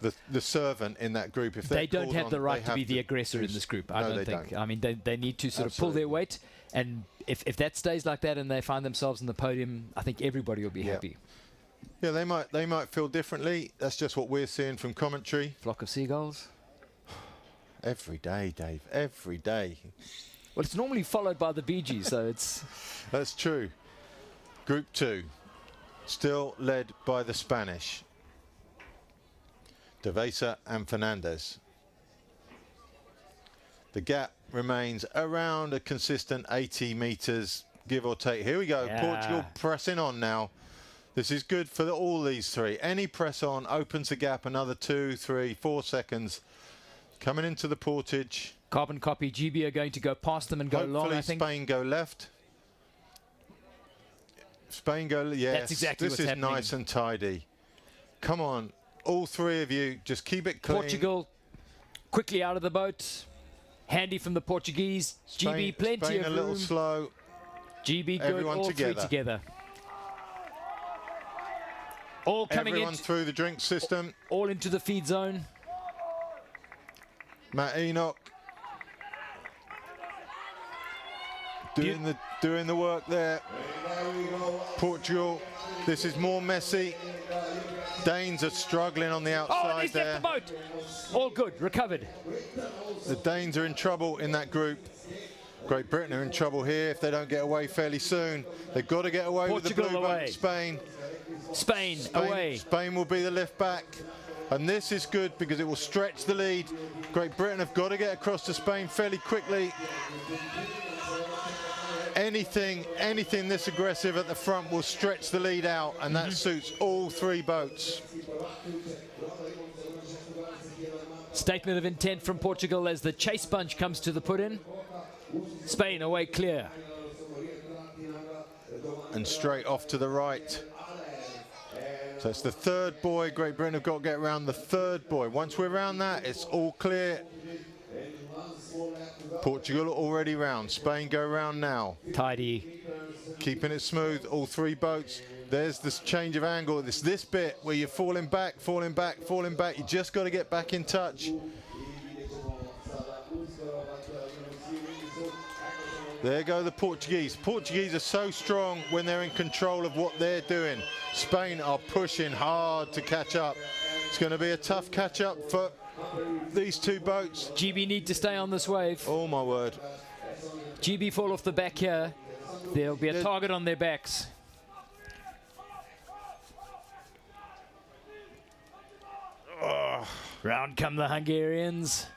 the servant in that group. If they don't have the right to be the aggressor in this group, I don't think. I mean, they need to sort of pull their weight, and if that stays like that and they find themselves on the podium, I think everybody will be happy. Yeah, they might feel differently. That's just what we're seeing from commentary. Flock of seagulls. Every day, Dave. Every day. Well, it's normally followed by the Bee Gees, so it's... That's true. Group 2, still led by the Spanish. Devesa and Fernandez. The gap remains around a consistent 80 meters, give or take. Here we go. Yeah. Portugal pressing on now. This is good for all these three. Any press on opens the gap another 2, 3, 4 seconds. Coming into the portage. Carbon copy. GB are going to go past them and go long, I think. Spain go left. Spain go, yes. That's exactly what's happening. This is nice and tidy. Come on, all three of you, just keep it clean. Portugal quickly out of the boat. Handy from the Portuguese. Spain, GB, plenty Spain of a room. little slow. GB good, Everyone all together. three together. All coming in. Everyone through the drink system. All into the feed zone. Matt Enoch doing the work there. Portugal, this is more messy. Danes are struggling on the outside and he's there. left the boat. All good, recovered. The Danes are in trouble in that group. Great Britain are in trouble here if they don't get away fairly soon. They've got to get away Portugal with the blue away. boat. Spain away. Spain will be the lift back. And this is good because it will stretch the lead. Great Britain have got to get across to Spain fairly quickly. Anything this aggressive at the front will stretch the lead out, and that suits all three boats. Statement of intent from Portugal as the chase bunch comes to the put-in. Spain away clear. And straight off to the right. So it's the third buoy. Great Britain have got to get around the third buoy. Once we're around that, it's all clear. Portugal already round. Spain go round now. Tidy. Keeping it smooth, all three boats. There's this change of angle. This bit where you're falling back. You just got to get back in touch. There go the Portuguese. Portuguese are so strong when they're in control of what they're doing. Spain are pushing hard to catch up. It's going to be a tough catch up for these two boats. GB need to stay on this wave. Oh my word. GB fall off the back here. There'll be a target on their backs. Oh. Round come the Hungarians.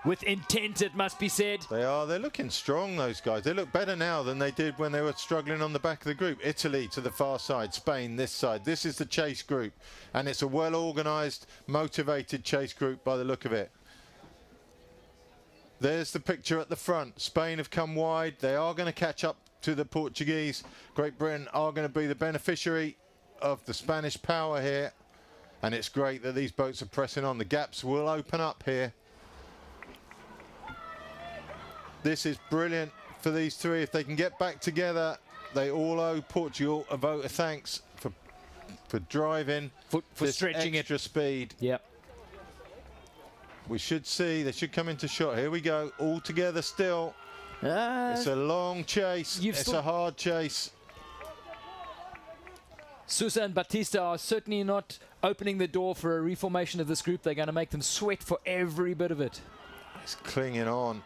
With intent, it must be said. They're looking strong, those guys. They look better now than they did when they were struggling on the back of the group. Italy to the far side, Spain this side. This is the chase group, and it's a well-organised, motivated chase group by the look of it. There's the picture at the front. Spain have come wide. They are going to catch up to the Portuguese. Great Britain are going to be the beneficiary of the Spanish power here, and it's great that these boats are pressing on. The gaps will open up here. This is brilliant for these three. If they can get back together, they all owe Portugal a vote of thanks for driving, for this stretching extra speed. Yep. We should see, they should come into shot. Here we go, all together still. It's a long chase, it's a hard chase. Sousa and Batista are certainly not opening the door for a reformation of this group. They're going to make them sweat for every bit of it. It's clinging on.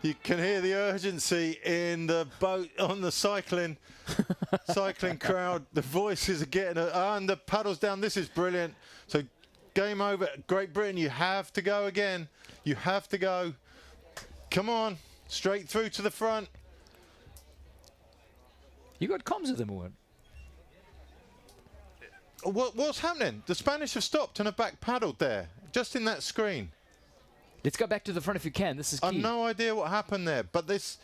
You can hear the urgency in the boat on the cycling crowd. The voices are getting and the paddles down. This is brilliant. So game over. Great Britain, you have to go again. You have to go. Come on, straight through to the front. You got comms with them or what? What's happening? The Spanish have stopped and have back paddled there, just in that screen. Let's go back to the front if you can. This is key. I've no idea what happened there, but this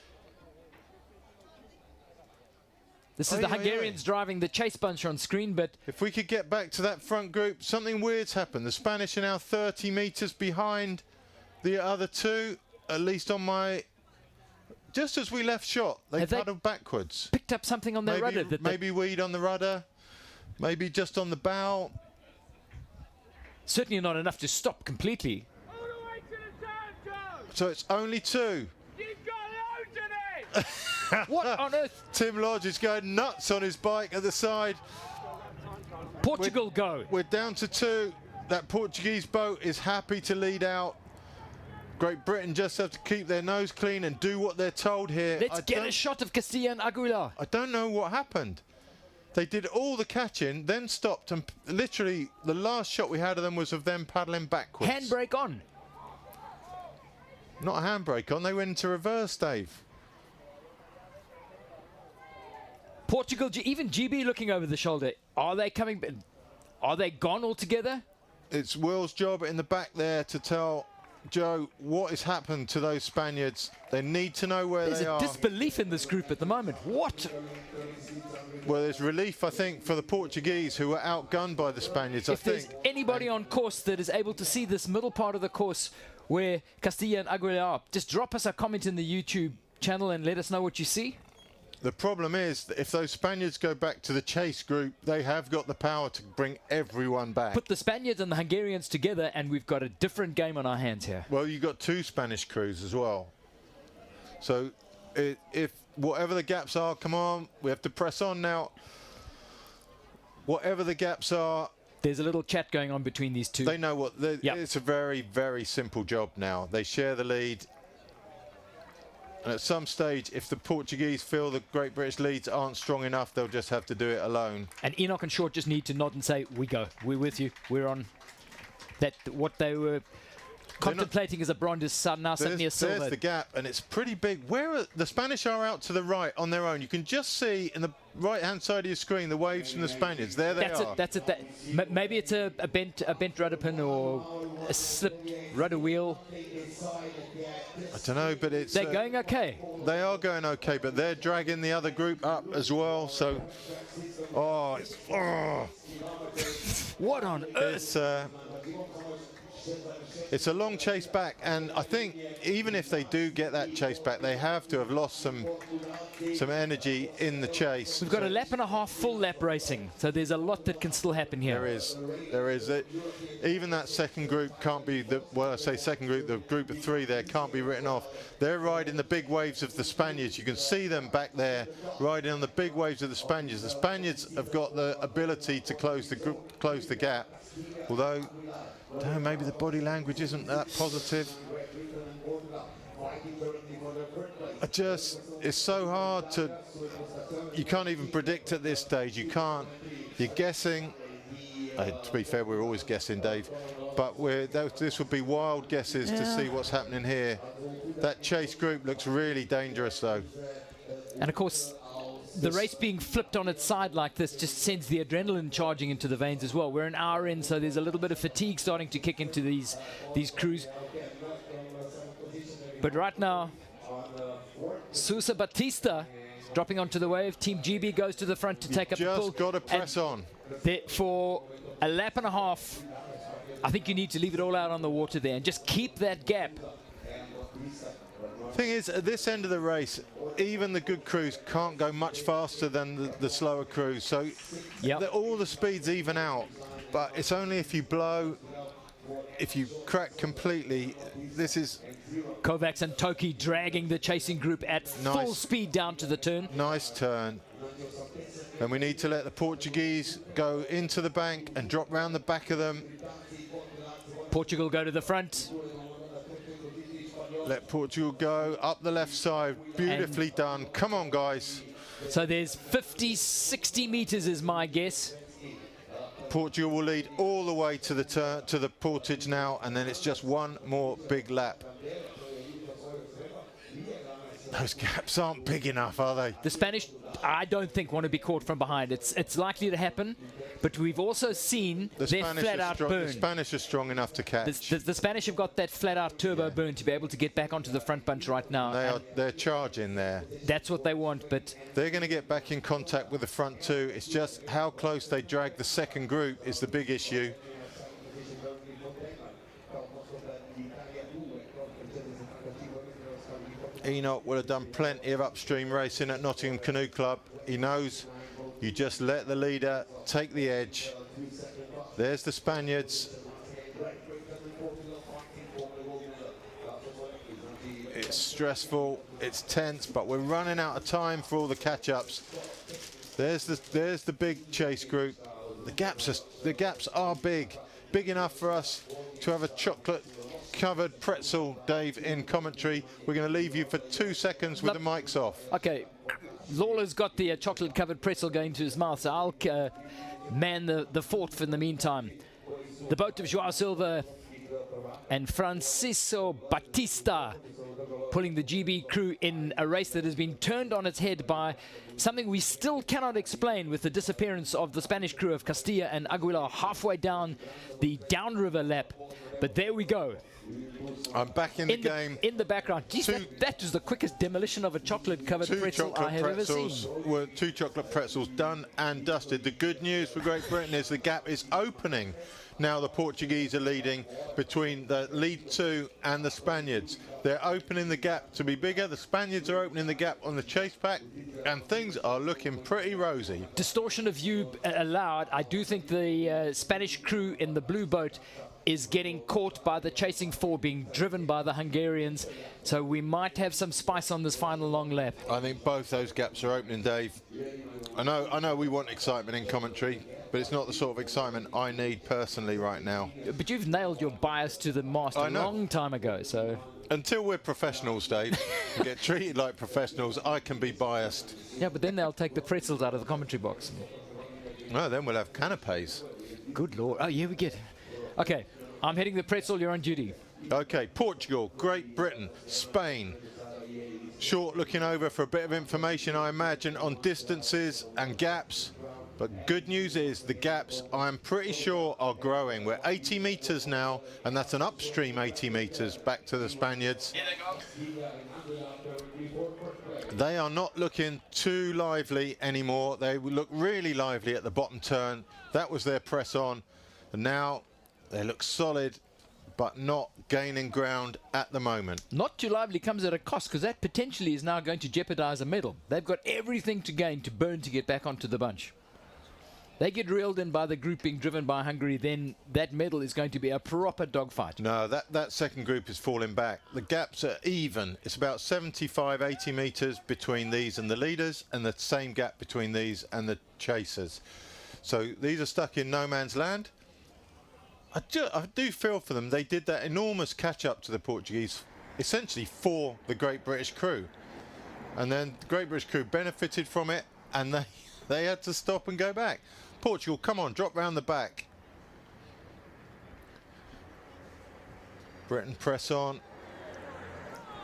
is the Hungarians driving the chase bunch on screen, but if we could get back to that front group, something weird's happened. The Spanish are now 30 meters behind the other two, at least on my... Just as we left shot, they paddled backwards. Picked up something on their rudder. Maybe weed on the rudder. Maybe just on the bow. Certainly not enough to stop completely. So it's only 2. You've got loads in it! What on earth? Tim Lodge is going nuts on his bike at the side. Portugal go. We're down to 2. That Portuguese boat is happy to lead out. Great Britain just have to keep their nose clean and do what they're told here. Let's get a shot of Castilla and Aguilar. I don't know what happened. They did all the catching, then stopped, and literally the last shot we had of them was of them paddling backwards. Handbrake on. Not a handbrake on, they went into reverse, Dave. Portugal, even GB looking over the shoulder. Are they coming? Are they gone altogether? It's Will's job in the back there to tell Joe what has happened to those Spaniards. They need to know where There's they a are. disbelief in this group at the moment. What? Well, there's relief, I think, for the Portuguese who were outgunned by the Spaniards. If there's anybody on course that is able to see this middle part of the course where Castilla and Aguilar are, just drop us a comment in the YouTube channel and let us know what you see. The problem is that if those Spaniards go back to the chase group, they have got the power to bring everyone back. Put the Spaniards and the Hungarians together and we've got a different game on our hands here. Well, you've got 2 Spanish crews as well. So if whatever the gaps are, come on, we have to press on now. Whatever the gaps are, there's a little chat going on between these two. They know what, yep. It's a very, very simple job now. They share the lead. And at some stage, if the Portuguese feel the Great British leads aren't strong enough, they'll just have to do it alone. And Enoch and Short just need to nod and say, we go, we're with you, we're on. That what they were contemplating as a bronze is now suddenly a silver. There's the gap, and it's pretty big. Where are the Spanish are out to the right on their own. You can just see in the right-hand side of your screen the waves from the Spaniards. There they are. That's it. Maybe it's a bent rudder pin or a slipped rudder wheel. I don't know, but it's... They're going okay. They are going okay, but they're dragging the other group up as well, so... Oh, what on earth? It's a long chase back, and I think even if they do get that chase back, they have to have lost some energy in the chase. We've got a lap and a half full lap racing, so there's a lot that can still happen here. There is. Even that second group can't be, well, I say second group, the group of 3 there can't be written off. They're riding the big waves of the Spaniards. You can see them back there riding on the big waves of the Spaniards. The Spaniards have got the ability to close the gap, although maybe the body language isn't that positive. It's so hard you can't even predict at this stage. You can't, you're guessing. To be fair, we're always guessing, Dave, but this would be wild guesses to see what's happening here. That chase group looks really dangerous though. And of course, the race being flipped on its side like this just sends the adrenaline charging into the veins as well. We're an hour in, so there's a little bit of fatigue starting to kick into these crews. But right now, Sousa Batista dropping onto the wave. Team GB goes to the front to take up the pull. Just got to press on. For a lap and a half, I think you need to leave it all out on the water there and just keep that gap. Thing is, at this end of the race, even the good crews can't go much faster than the slower crews. So all the speeds even out. But it's only if you blow, if you crack completely. This is Kovacs and Toki dragging the chasing group at full speed down to the turn. Nice turn. And we need to let the Portuguese go into the bank and drop round the back of them. Portugal go to the front. Let Portugal go up the left side. Beautifully done. Come on, guys. So there's 50, 60 meters is my guess. Portugal will lead all the way to the Portage now, and then it's just one more big lap. Those gaps aren't big enough, are they? The Spanish, I don't think, want to be caught from behind. It's likely to happen, but we've also seen their flat-out burn. The Spanish are strong enough to catch. The Spanish have got that flat-out turbo burn to be able to get back onto the front bunch right now. They're charging there. That's what they want, but they're going to get back in contact with the front two. It's just how close they drag the second group is the big issue. Enoch would have done plenty of upstream racing at Nottingham Canoe Club. He knows You just let the leader take the edge. There's the Spaniards. It's stressful, it's tense, but we're running out of time for all the catch-ups. There's the big chase group. The gaps are big enough for us to have a chocolate-covered pretzel, Dave, in commentary. We're going to leave you for 2 seconds with the mics off. Okay, Lawler's got the chocolate-covered pretzel going to his mouth, so I'll man the fort for in the meantime. The boat of Joao Silva and Francisco Batista pulling the GB crew in a race that has been turned on its head by something we still cannot explain, with the disappearance of the Spanish crew of Castilla and Aguilar halfway down the downriver lap. But there we go. I'm back in the game. In the background. Geez, that was the quickest demolition of a chocolate-covered pretzel I have ever seen. Two chocolate pretzels done and dusted. The good news for Great Britain is the gap is opening. Now the Portuguese are leading between the lead two and the Spaniards. They're opening the gap to be bigger. The Spaniards are opening the gap on the chase pack, and things are looking pretty rosy. Distortion of view allowed. I do think the Spanish crew in the blue boat is getting caught by the chasing four being driven by the Hungarians. So we might have some spice on this final long lap. I think both those gaps are opening, Dave. I know we want excitement in commentary, but it's not the sort of excitement I need personally right now. But you've nailed your bias to the mast a long time ago, so... Until we're professionals, Dave, and get treated like professionals, I can be biased. Yeah, but then they'll take the pretzels out of the commentary box. No, then we'll have canapes. Good Lord. Oh, yeah, we get... Okay, I'm hitting the pretzel, you're on duty. Okay, Portugal, Great Britain, Spain. Short looking over for a bit of information, I imagine, on distances and gaps. But good news is the gaps, I'm pretty sure, are growing. We're 80 metres now, and that's an upstream 80 metres back to the Spaniards. They are not looking too lively anymore. They look really lively at the bottom turn. That was their press on. And now they look solid, but not gaining ground at the moment. Not too lively comes at a cost, because that potentially is now going to jeopardise a medal. They've got everything to gain to burn to get back onto the bunch. They get reeled in by the group being driven by Hungary, then that medal is going to be a proper dogfight. No, that second group is falling back. The gaps are even. It's about 75, 80 metres between these and the leaders, and the same gap between these and the chasers. So these are stuck in no man's land. I do feel for them. They did that enormous catch-up to the Portuguese, essentially for the Great British crew. And then the Great British crew benefited from it, and they had to stop and go back. Portugal, come on, drop round the back. Britain press on.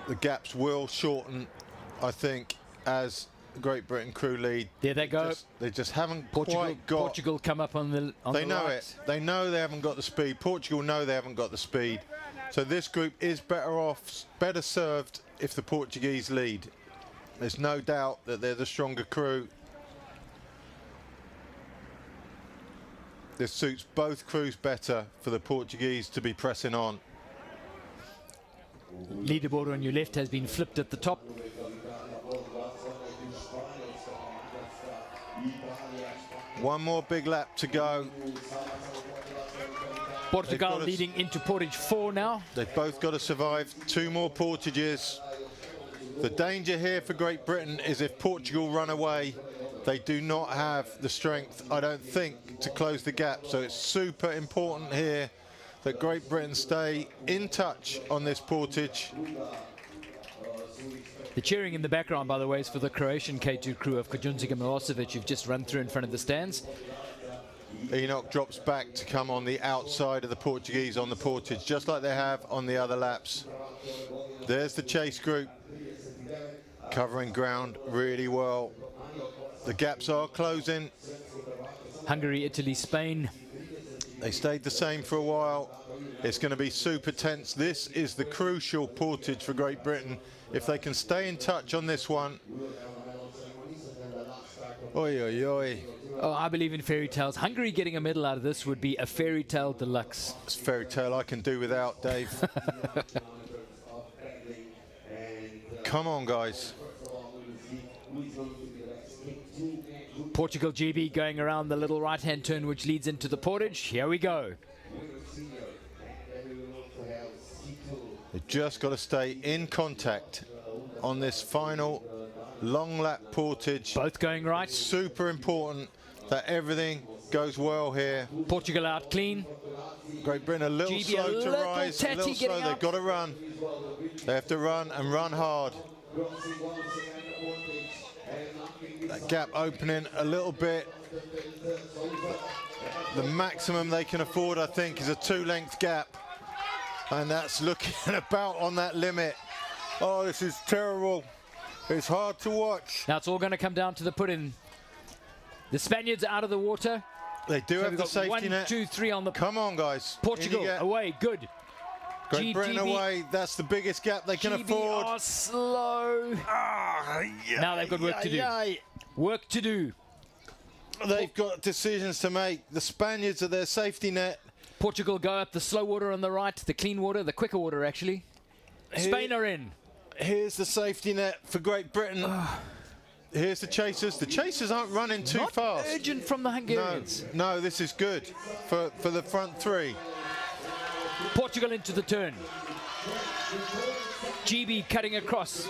The gaps will shorten, I think, as the Great Britain crew lead. There they go. They just haven't quite got... Portugal come up on the They know right. it. They know they haven't got the speed. Portugal know they haven't got the speed. So this group is better off, better served if the Portuguese lead. There's no doubt that they're the stronger crew. This suits both crews better for the Portuguese to be pressing on. Leaderboard on your left has been flipped at the top. One more big lap to go. Portugal leading into Portage 4 now. They've both got to survive. Two more Portages. The danger here for Great Britain is if Portugal run away, they do not have the strength, I don't think, to close the gap. So it's super important here that Great Britain stay in touch on this Portage. The cheering in the background, by the way, is for the Croatian K2 crew of Kajunziga Milosevic, who've just run through in front of the stands. Enoch drops back to come on the outside of the Portuguese on the Portage, just like they have on the other laps. There's the chase group, covering ground really well. The gaps are closing. Hungary, Italy, Spain. They stayed the same for a while. It's going to be super tense. This is the crucial Portage for Great Britain. If they can stay in touch on this one. Oi, oi, oi. Oh, I believe in fairy tales. Hungary getting a medal out of this would be a fairy tale deluxe. It's a fairy tale I can do without, Dave. Come on, guys. Portugal GB going around the little right-hand turn which leads into the Portage. Here we go. They've just got to stay in contact on this final long lap Portage. Both going right. Super important that everything goes well here. Portugal out clean. Great Britain a little GB slow a to little rise, a tatty little slow. getting They've out. got to run. They have to run and run hard. That gap opening a little bit. The maximum they can afford, I think, is a 2-length gap. And that's looking about on that limit. Oh, this is terrible. It's hard to watch. Now it's all going to come down to the put-in. The Spaniards are out of the water. They do So have we've the got safety 1, net. 2, 3 on the... Come on, guys. Portugal In you get. away, good. Great Britain GB away. That's the biggest gap they can GB afford. are slow. Now they've got work to do. Work to do. They've got decisions to make. The Spaniards are their safety net. Portugal go up the slow water on the right, the clean water, the quicker water actually. Spain are in. Here's the safety net for Great Britain. Here's the chasers. The chasers aren't running too Not fast. urgent from the Hungarians. No, this is good for the front three. Portugal into the turn. GB cutting across.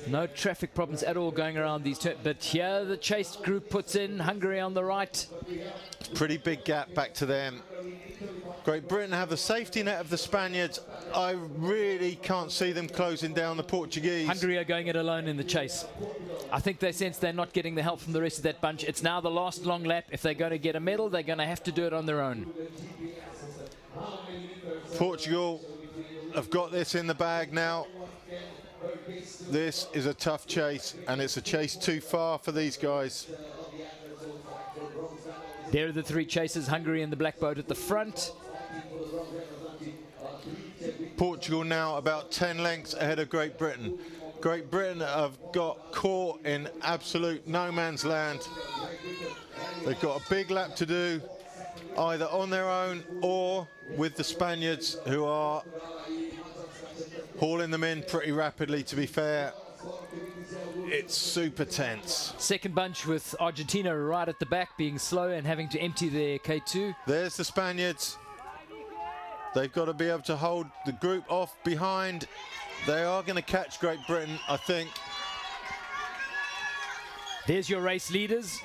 No traffic problems at all going around these turns, but here the chase group puts in Hungary on the right. Pretty big gap back to them. Great Britain have the safety net of the Spaniards. I really can't see them closing down the Portuguese. Hungary are going it alone in the chase. I think they sense they're not getting the help from the rest of that bunch. It's now the last long lap. If they're going to get a medal, they're going to have to do it on their own. Portugal have got this in the bag now. This is a tough chase, and it's a chase too far for these guys. There are the three chasers, Hungary and the black boat at the front. Portugal now about 10 lengths ahead of Great Britain. Great Britain have got caught in absolute no man's land. They've got a big lap to do, either on their own or with the Spaniards, who are hauling them in pretty rapidly, to be fair. It's super tense. Second bunch with Argentina right at the back, being slow and having to empty their K2. There's the Spaniards. They've got to be able to hold the group off behind. They are going to catch Great Britain, I think. There's your race leaders.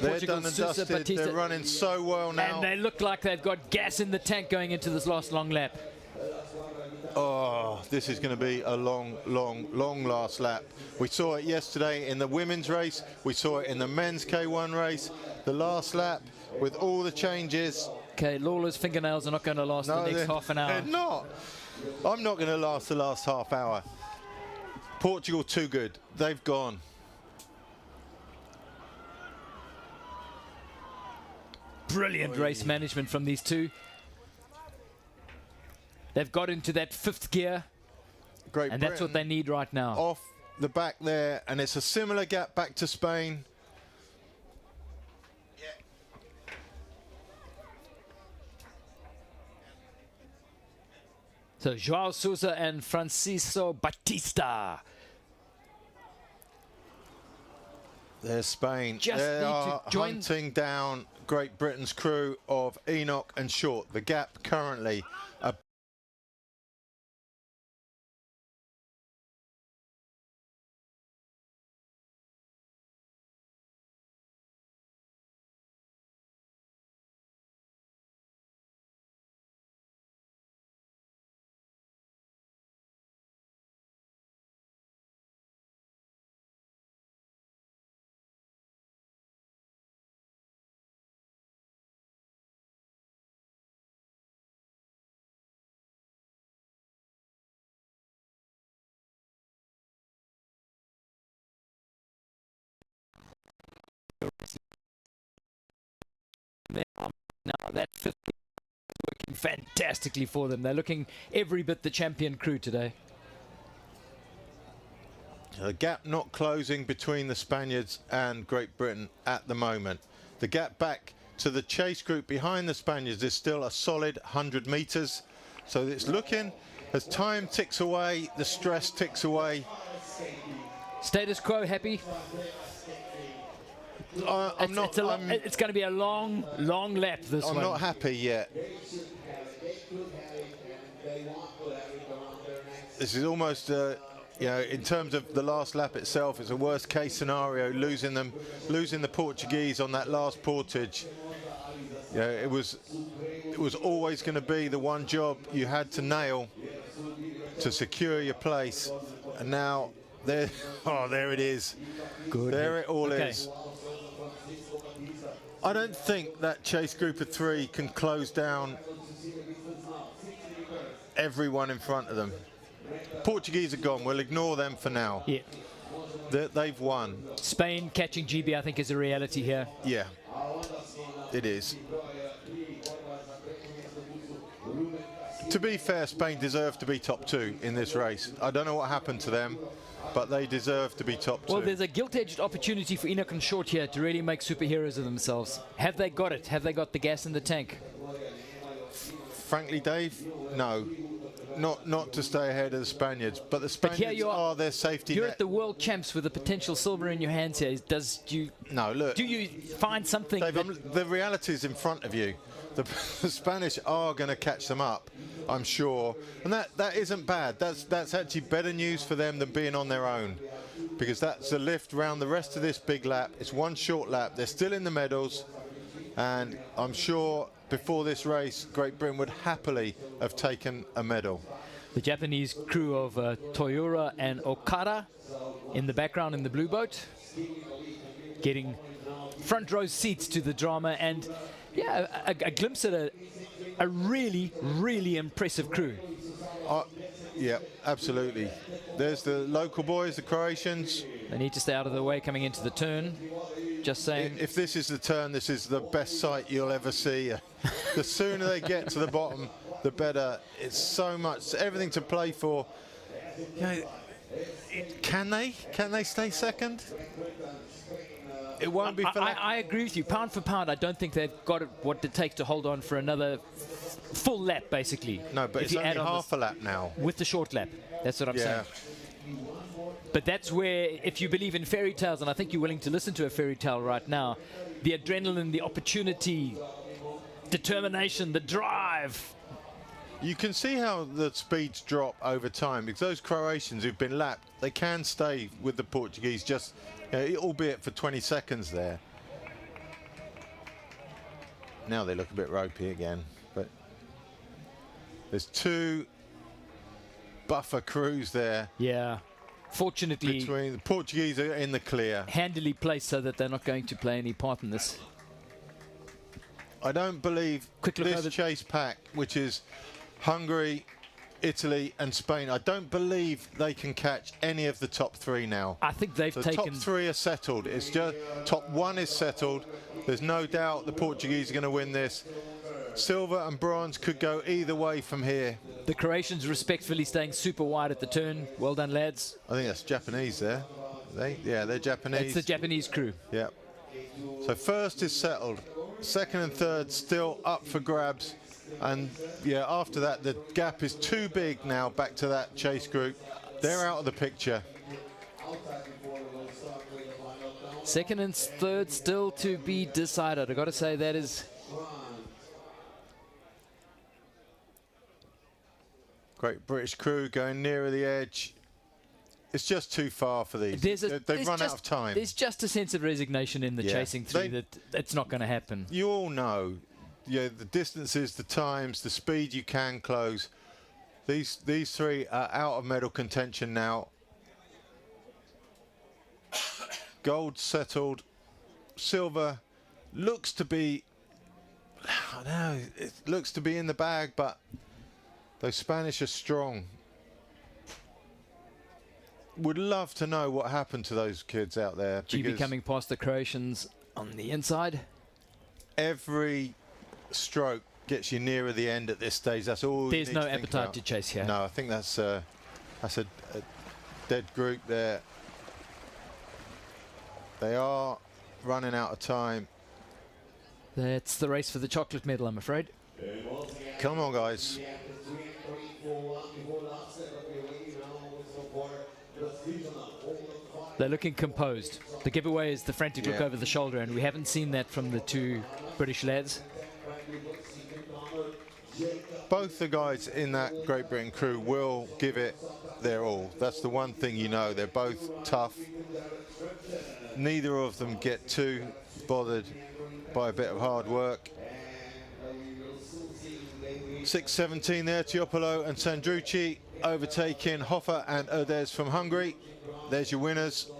They're Portugal, done and Sousa, dusted. Batista. They're running so well now. And they look like they've got gas in the tank going into this last long lap. Oh, this is going to be a long, long, long last lap. We saw it yesterday in the women's race. We saw it in the men's K1 race. The last lap with all the changes. Okay, Lawler's fingernails are not going to last the next half an hour. They're not. I'm not going to last the last half hour. Portugal too good. They've gone. Brilliant race management from these two. They've got into that fifth gear, Great and that's what they need right now. Off the back there, and it's a similar gap back to Spain. So João Sousa and Francisco Batista. There's Spain. Just they need to are join- hunting down Great Britain's crew of Enoch and Short. The gap currently Now that fifth gear is working fantastically for them. They're looking every bit the champion crew today. the gap not closing between the Spaniards and Great Britain at the moment. The gap back to the chase group behind the Spaniards is still a solid 100 meters. So it's looking, as time ticks away, the stress ticks away. Status quo happy. I'm not. It's going to be a long lap this I'm one. not happy yet. This is almost, you know, in terms of the last lap itself, it's a worst case scenario, losing the Portuguese on that last portage. You know, it was always going to be the one job you had to nail to secure your place, and now there it is. Good. There it all Okay. is. I don't think that chase group of 3 can close down everyone in front of them. Portuguese are gone. We'll ignore them for now. Yeah. They've won. Spain catching GB, I think, is a reality here. Yeah, it is. To be fair, Spain deserve to be top 2 in this race. I don't know what happened to them, but they deserve to be top 2. Well, there's a gilt-edged opportunity for Enoch and Short here to really make superheroes of themselves. Have they got it? Have they got the gas in the tank? Frankly, Dave, no. Not to stay ahead of the Spaniards, but the Spaniards here you are their safety You're net. at the world champs with a potential silver in your hands here. No, look. Do you find something Dave, that, the reality is in front of you. The Spanish are going to catch them up, I'm sure, and that isn't bad. That's actually better news for them than being on their own, because that's a lift round the rest of this big lap. It's one short lap. They're still in the medals, and I'm sure before this race, Great Britain would happily have taken a medal. the Japanese crew of Toyura and Okada in the background in the blue boat, getting front row seats to the drama, and yeah, a glimpse at a really impressive crew. Yeah, absolutely. There's the local boys, the Croatians. They need to stay out of the way coming into the turn. Just saying. If this is the turn, this is the best sight you'll ever see. The sooner they get to the bottom, the better. It's so much, everything to play for. You know, can they stay second? It won't be for I agree with you. Pound for pound, I don't think they've got what it takes to hold on for another full lap, basically. No, but if it's you only add on half a lap now. with the short lap. That's what I'm Yeah. saying. But that's where, if you believe in fairy tales, and I think you're willing to listen to a fairy tale right now, the adrenaline, the opportunity, determination, the drive. You can see how the speeds drop over time, because those Croatians who've been lapped, they can stay with the Portuguese, just albeit for 20 seconds there. Now they look a bit ropey again, but there's 2 buffer crews there. Yeah. Fortunately, Between the Portuguese are in the clear. handily placed so that they're not going to play any part in this. I don't believe Quick look this over- chase pack, which is Hungary, Italy and Spain, I don't believe they can catch any of the top 3 now. I think they've The taken... top 3 are settled. It's just top 1 is settled. There's no doubt the Portuguese are going to win this. Silver and bronze could go either way from here. The Croatians respectfully staying super wide at the turn. Well done, lads. I think that's Japanese there. They're Japanese. It's the Japanese crew. Yeah. So first is settled. Second and third still up for grabs. And yeah, after that, the gap is too big now back to that chase group. They're out of the picture. Second and third still to be decided. I've got to say that is... Great British crew going nearer the edge. It's just too far for these. They've run out of time. There's just a sense of resignation in the Yeah. chasing through that it's not going to happen. You all know, the distances, the times, the speed you can close. These 3 are out of medal contention now. Gold settled. Silver looks to be, I don't know, it looks to be in the bag, but those Spanish are strong. Would love to know what happened to those kids out there. GB because coming past the Croatians on the inside. every stroke gets you nearer the end at this stage. That's all. you There's need no to think appetite about. to chase here. No, I think that's a dead group there. They are running out of time. That's the race for the chocolate medal, I'm afraid. Come on, guys. They're looking composed. The giveaway is the frantic look Yeah. over the shoulder, and we haven't seen that from the two British lads. Both the guys in that Great Britain crew will give it their all. That's the one thing you know. They're both tough. Neither of them get too bothered by a bit of hard work. 6:17 there, Teopolo and Sandrucci overtaking Hoffa and Erdes from Hungary. There's your winners.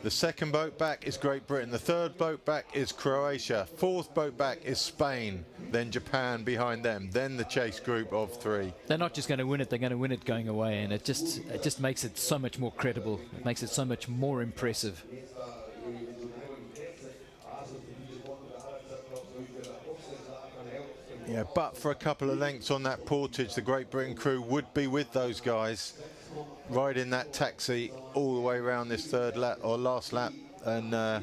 The second boat back is Great Britain. The third boat back is Croatia. Fourth boat back is Spain. Then Japan behind them. Then the chase group of 3. They're not just going to win it, they're going to win it going away, and it just makes it so much more credible. It makes it so much more impressive. Yeah, but for a couple of lengths on that Portage, the Great Britain crew would be with those guys, riding that taxi all the way around this third lap or last lap, and now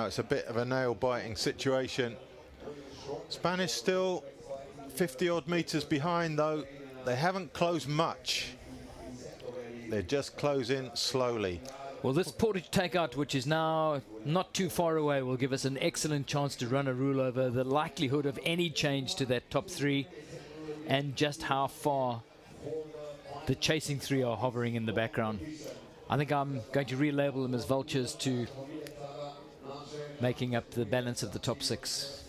it's a bit of a nail-biting situation. Spanish still 50 odd meters behind, though. They haven't closed much. They're just closing slowly. Well, this Portage takeout, which is now not too far away, will give us an excellent chance to run a rule over the likelihood of any change to that top 3 and just how far the chasing 3 are hovering in the background. I think I'm going to relabel them as vultures to making up the balance of the top 6.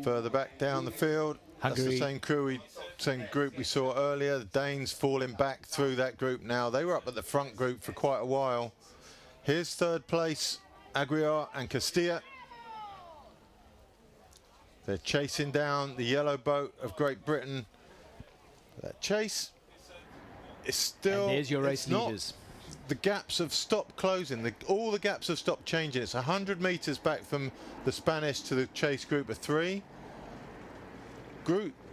Further back down the field, Hungary. that's the same group we saw earlier. The Danes falling back through that group now. They were up at the front group for quite a while. Here's third place, Aguiar and Castilla. They're chasing down the yellow boat of Great Britain. That chase is still... And there's your race it's not- leaders. The gaps have stopped closing. All the gaps have stopped changing. It's 100 meters back from the Spanish to the chase group of 3.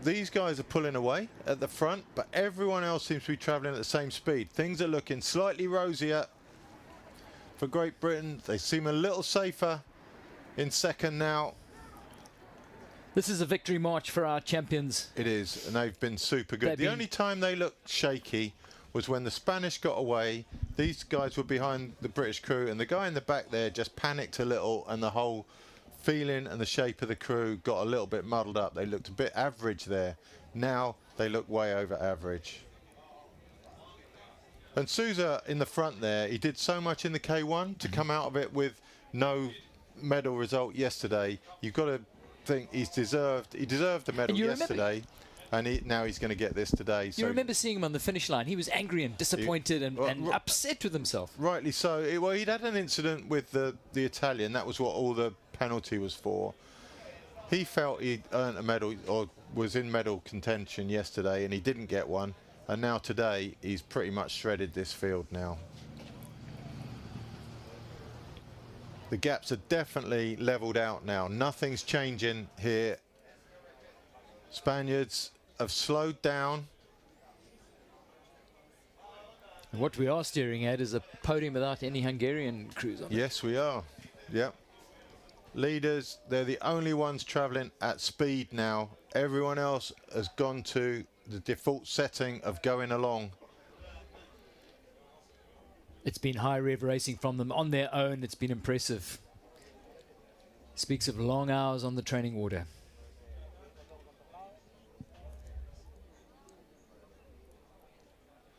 These guys are pulling away at the front, but everyone else seems to be traveling at the same speed. Things are looking slightly rosier for Great Britain. They seem a little safer in second now. This is a victory march for our champions. It is, and they've been super good. They've The been- only time they looked shaky was when the Spanish got away. These guys were behind the British crew, and the guy in the back there just panicked a little, and the whole feeling and the shape of the crew got a little bit muddled up. They looked a bit average there. Now they look way over average. And Souza in the front there, he did so much in the K1 to come out of it with no medal result yesterday. You've got to think he deserved a medal And you remember- yesterday. And now he's going to get this today. So You remember seeing him on the finish line. He was angry and disappointed and Well, upset with himself. rightly so. Well, he'd had an incident with the Italian. That was what all the penalty was for. He felt he'd earned a medal or was in medal contention yesterday, and he didn't get one. And now today, he's pretty much shredded this field now. The gaps are definitely leveled out now. Nothing's changing here. Spaniards have slowed down. And what we are staring at is a podium without any Hungarian crews on it. Yes, we are. Yep. Leaders, they're the only ones travelling at speed now. Everyone else has gone to the default setting of going along. It's been high rev racing from them on their own. It's been impressive. Speaks of long hours on the training water.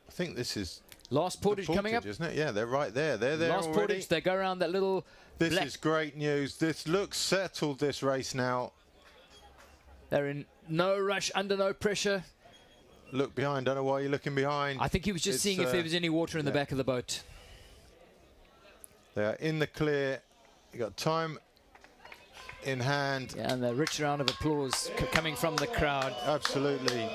I think this is Last the Portage coming up. isn't it? Yeah, they're right there. They're there Last already. Portage, they go around that little This black. is great news. This looks settled, this race now. They're in no rush, under no pressure. Look behind. Don't know why you're looking behind. I think he was just It's, seeing if there was any water in the yeah. back of the boat. They are in the clear. You got time in hand. Yeah, and a rich round of applause coming from the crowd. Absolutely.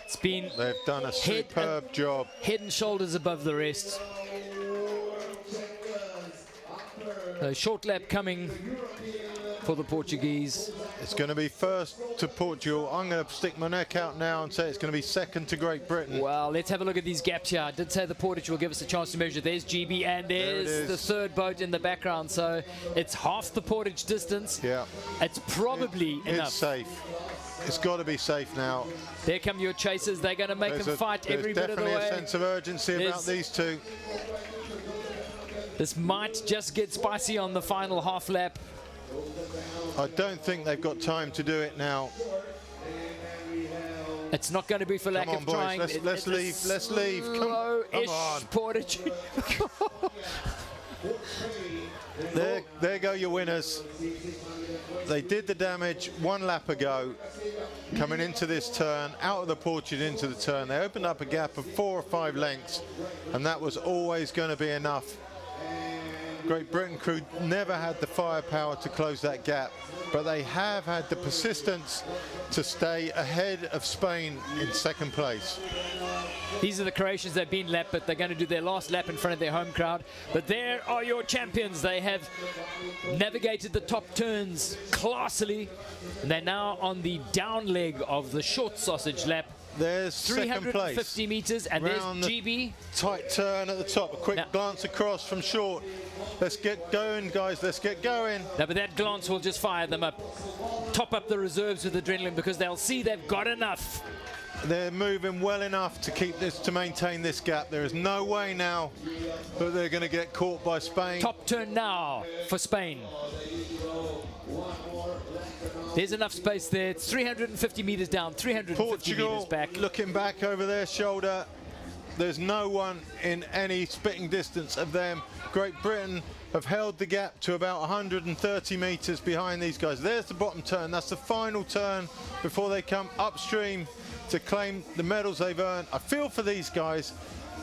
It's been They've done a superb job. head and shoulders above the rest. A short lap coming for the Portuguese. It's going to be first to Portugal. I'm going to stick my neck out now and say it's going to be second to Great Britain. Well, let's have a look at these gaps here. I did say the Portage will give us a chance to measure. There's GB and there's the third boat in the background. So it's half the Portage distance. Yeah. It's probably enough. It's safe. It's got to be safe now. There come your chasers. They're going to make them fight every bit of the way. There's definitely a sense of urgency about these two. This might just get spicy on the final half lap. I don't think they've got time to do it now. It's not going to be for lack of boys. trying. Let's leave. Let's leave. Come on. Portage. There go your winners. They did the damage 1 lap ago, coming into this turn, out of the Portage into the turn. They opened up a gap of 4 or 5 lengths, and that was always going to be enough. Great Britain crew never had the firepower to close that gap, but they have had the persistence to stay ahead of Spain in second place. These are the Croatians that have been lapped, but they're going to do their last lap in front of their home crowd. But there are your champions. They have navigated the top turns classily. And they're now on the down leg of the short sausage lap. There's second place. 350 meters, and Round there's GB. Tight turn at the top. A quick glance across from short. Let's get going, guys. Let's get going. No, but that glance will just fire them up. Top up the reserves with adrenaline because they'll see they've got enough. They're moving well enough to keep this, to maintain this gap. There is no way now that they're going to get caught by Spain. Top turn now for Spain. There's enough space there. It's 350 meters down, 350 meters back. Looking back over their shoulder. There's no one in any spitting distance of them. Great Britain have held the gap to about 130 meters behind these guys. There's the bottom turn. That's the final turn before they come upstream to claim the medals they've earned. I feel for these guys.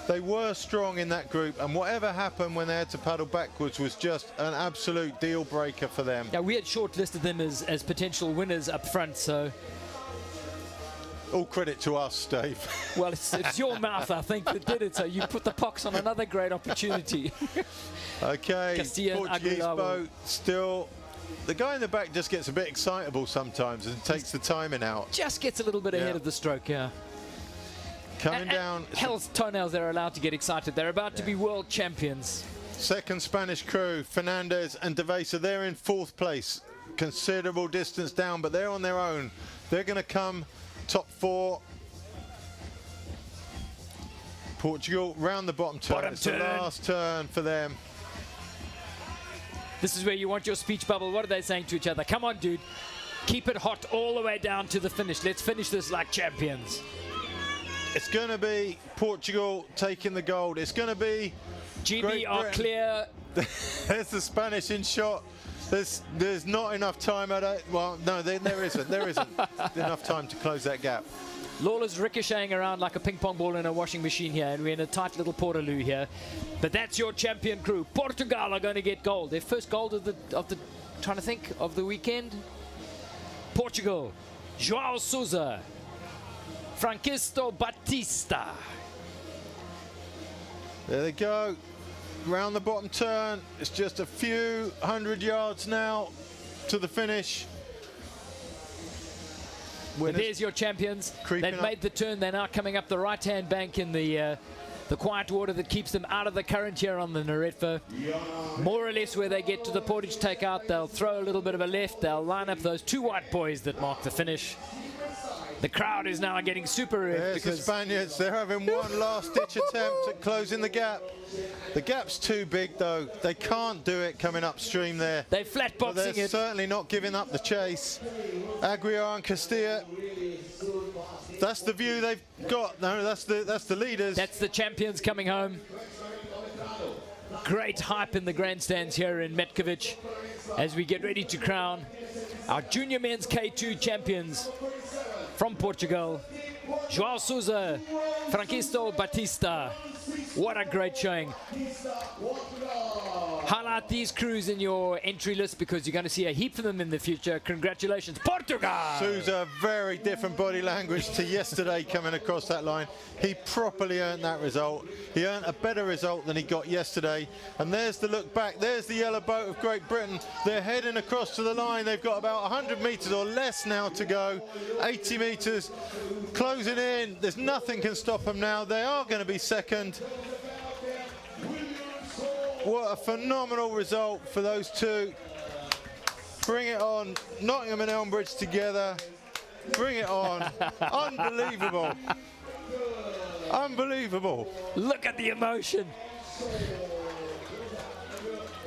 They were strong in that group, and whatever happened when they had to paddle backwards was just an absolute deal breaker for them. Yeah, we had shortlisted them as potential winners up front, so all credit to us, Dave. Well, it's your mouth, I think, that did it, so you put the pox on another great opportunity. Okay, Castilla Portuguese Aguilar boat still. The guy in the back just gets a bit excitable sometimes and takes the timing out. Just gets a little bit ahead of the stroke, yeah. Coming down. Hell's toenails, they're allowed to get excited. They're about to be world champions. Second Spanish crew, Fernandez and Devesa, they're in 4th place. Considerable distance down, but they're on their own. They're going to come top 4. Portugal round the bottom turn. It's the last turn for them. This is where you want your speech bubble. What are they saying to each other? Come on, dude. Keep it hot all the way down to the finish. Let's finish this like champions. It's going to be Portugal taking the gold. It's going to be GB are clear. There's the Spanish in shot. There's not enough time at it. Well, no, there isn't. There isn't enough time to close that gap. Lawler's ricocheting around like a ping pong ball in a washing machine here, and we're in a tight little Portaloo here. But that's your champion crew. Portugal are going to get gold. Their first gold of the trying to think of the weekend. Portugal, João Sousa, Francisco Batista. There they go. Round the bottom turn. It's just a few 100 yards now to the finish. There's your champions. They've made the turn. They're now coming up the right-hand bank in the quiet water that keeps them out of the current here on the Neretva. More or less where they get to the Portage takeout, they'll throw a little bit of a left. They'll line up those 2 white boys that mark the finish. The crowd is now getting super red. There's the Spaniards. They're having one last-ditch attempt at closing the gap. The gap's too big, though. They can't do it coming upstream there. They're flat-boxing it. They're certainly not giving up the chase. Aguilar and Castilla. That's the view they've got. No, that's the leaders. That's the champions coming home. Great hype in the grandstands here in Metkovic as we get ready to crown our junior men's K2 champions from Portugal, João Sousa, Francisco Batista. What a great showing. Highlight these crews in your entry list because you're going to see a heap of them in the future. Congratulations, Portugal! Sousa, very different body language to yesterday coming across that line. He properly earned that result. He earned a better result than he got yesterday. And there's the look back. There's the yellow boat of Great Britain. They're heading across to the line. They've got about 100 metres or less now to go. 80 metres closing in. There's nothing can stop them now. They are going to be second. What a phenomenal result for those two. Bring it on. Nottingham and Elmbridge together. Bring it on. Unbelievable. Unbelievable. Look at the emotion.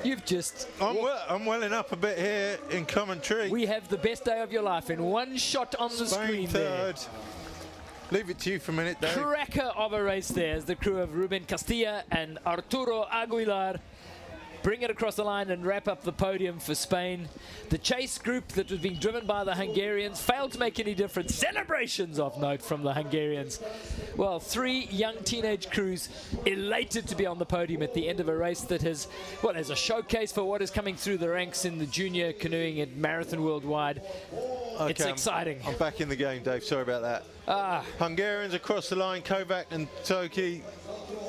You've just... I'm welling up a bit here in commentary. We have the best day of your life in one shot on the screen third. there. Leave it to you for a minute, Dave. Cracker of a race there as the crew of Ruben Castilla and Arturo Aguilar bring it across the line and wrap up the podium for Spain. The chase group that was being driven by the Hungarians failed to make any difference. Celebrations of note from the Hungarians. Well, 3 young teenage crews elated to be on the podium at the end of a race that has, well, as a showcase for what is coming through the ranks in the junior canoeing and marathon worldwide. Okay, it's exciting. I'm back in the game, Dave. Sorry about that. Hungarians across the line, Kovac and Toki.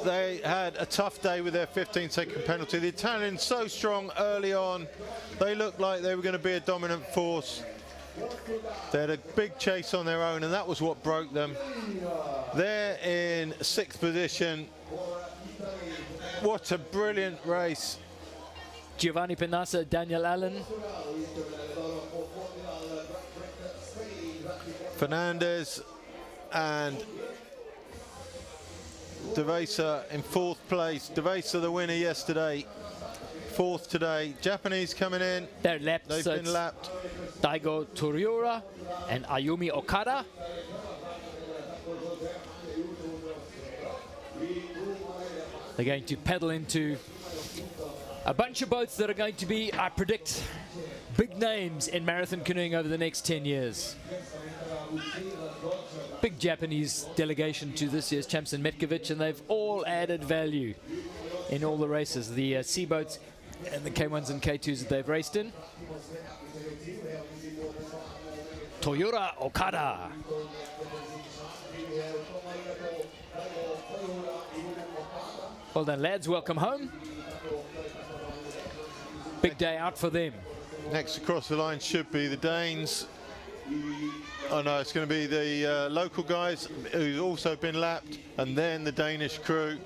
They had a tough day with their 15-second penalty. The Italians so strong early on. They looked like they were going to be a dominant force. They had a big chase on their own, and that was what broke them. They're in 6th position. What a brilliant race. Giovanni Penasa, Daniel Allen. Fernandez and Devesa in 4th place. Devesa the winner yesterday, 4th today. Japanese coming in. They're lapped. They've So been lapped. Daigo Toriura and Ayumi Okada. They're going to paddle into a bunch of boats that are going to be, I predict, big names in marathon canoeing over the next 10 years. Big Japanese delegation to this year's champs in Metkovic, and they've all added value in all the races. The sea boats and the K1s and K2s that they've raced in. Toyota Okada. Well done, lads. Welcome home. Big day out for them. Next across the line should be the Danes. Oh no, it's going to be the local guys who've also been lapped, and then the Danish crew.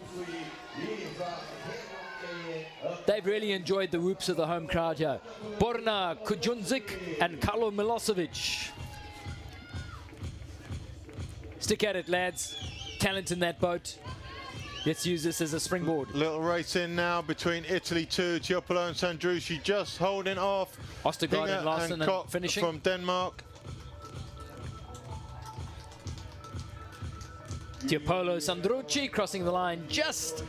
They've really enjoyed the whoops of the home crowd here. Borna Kujundzik and Karlo Milosevic. Stick at it, lads. Talent in that boat. Let's use this as a springboard. Little race in now between Italy 2, Tiopolo and Sandrucci just holding off. Ostergaard and Larsen and Koch finishing. from Denmark. Tiopolo Sandrucci crossing the line just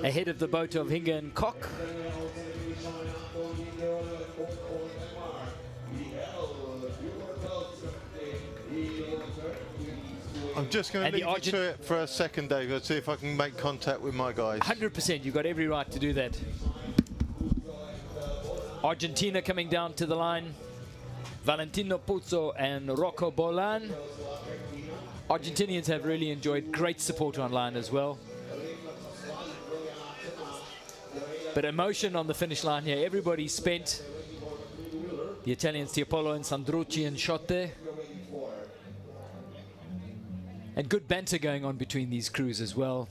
ahead of the boat of Hinge and Koch. I'm just going to leave you to it for a second, Dave. Let's see if I can make contact with my guys. 100%, you've got every right to do that. Argentina coming down to the line. Valentino Puzzo and Rocco Bolan. Argentinians have really enjoyed great support online as well. But emotion on the finish line here. Everybody spent. The Italians, Tiopolo and Sandrucci and shot there. And good banter going on between these crews as well.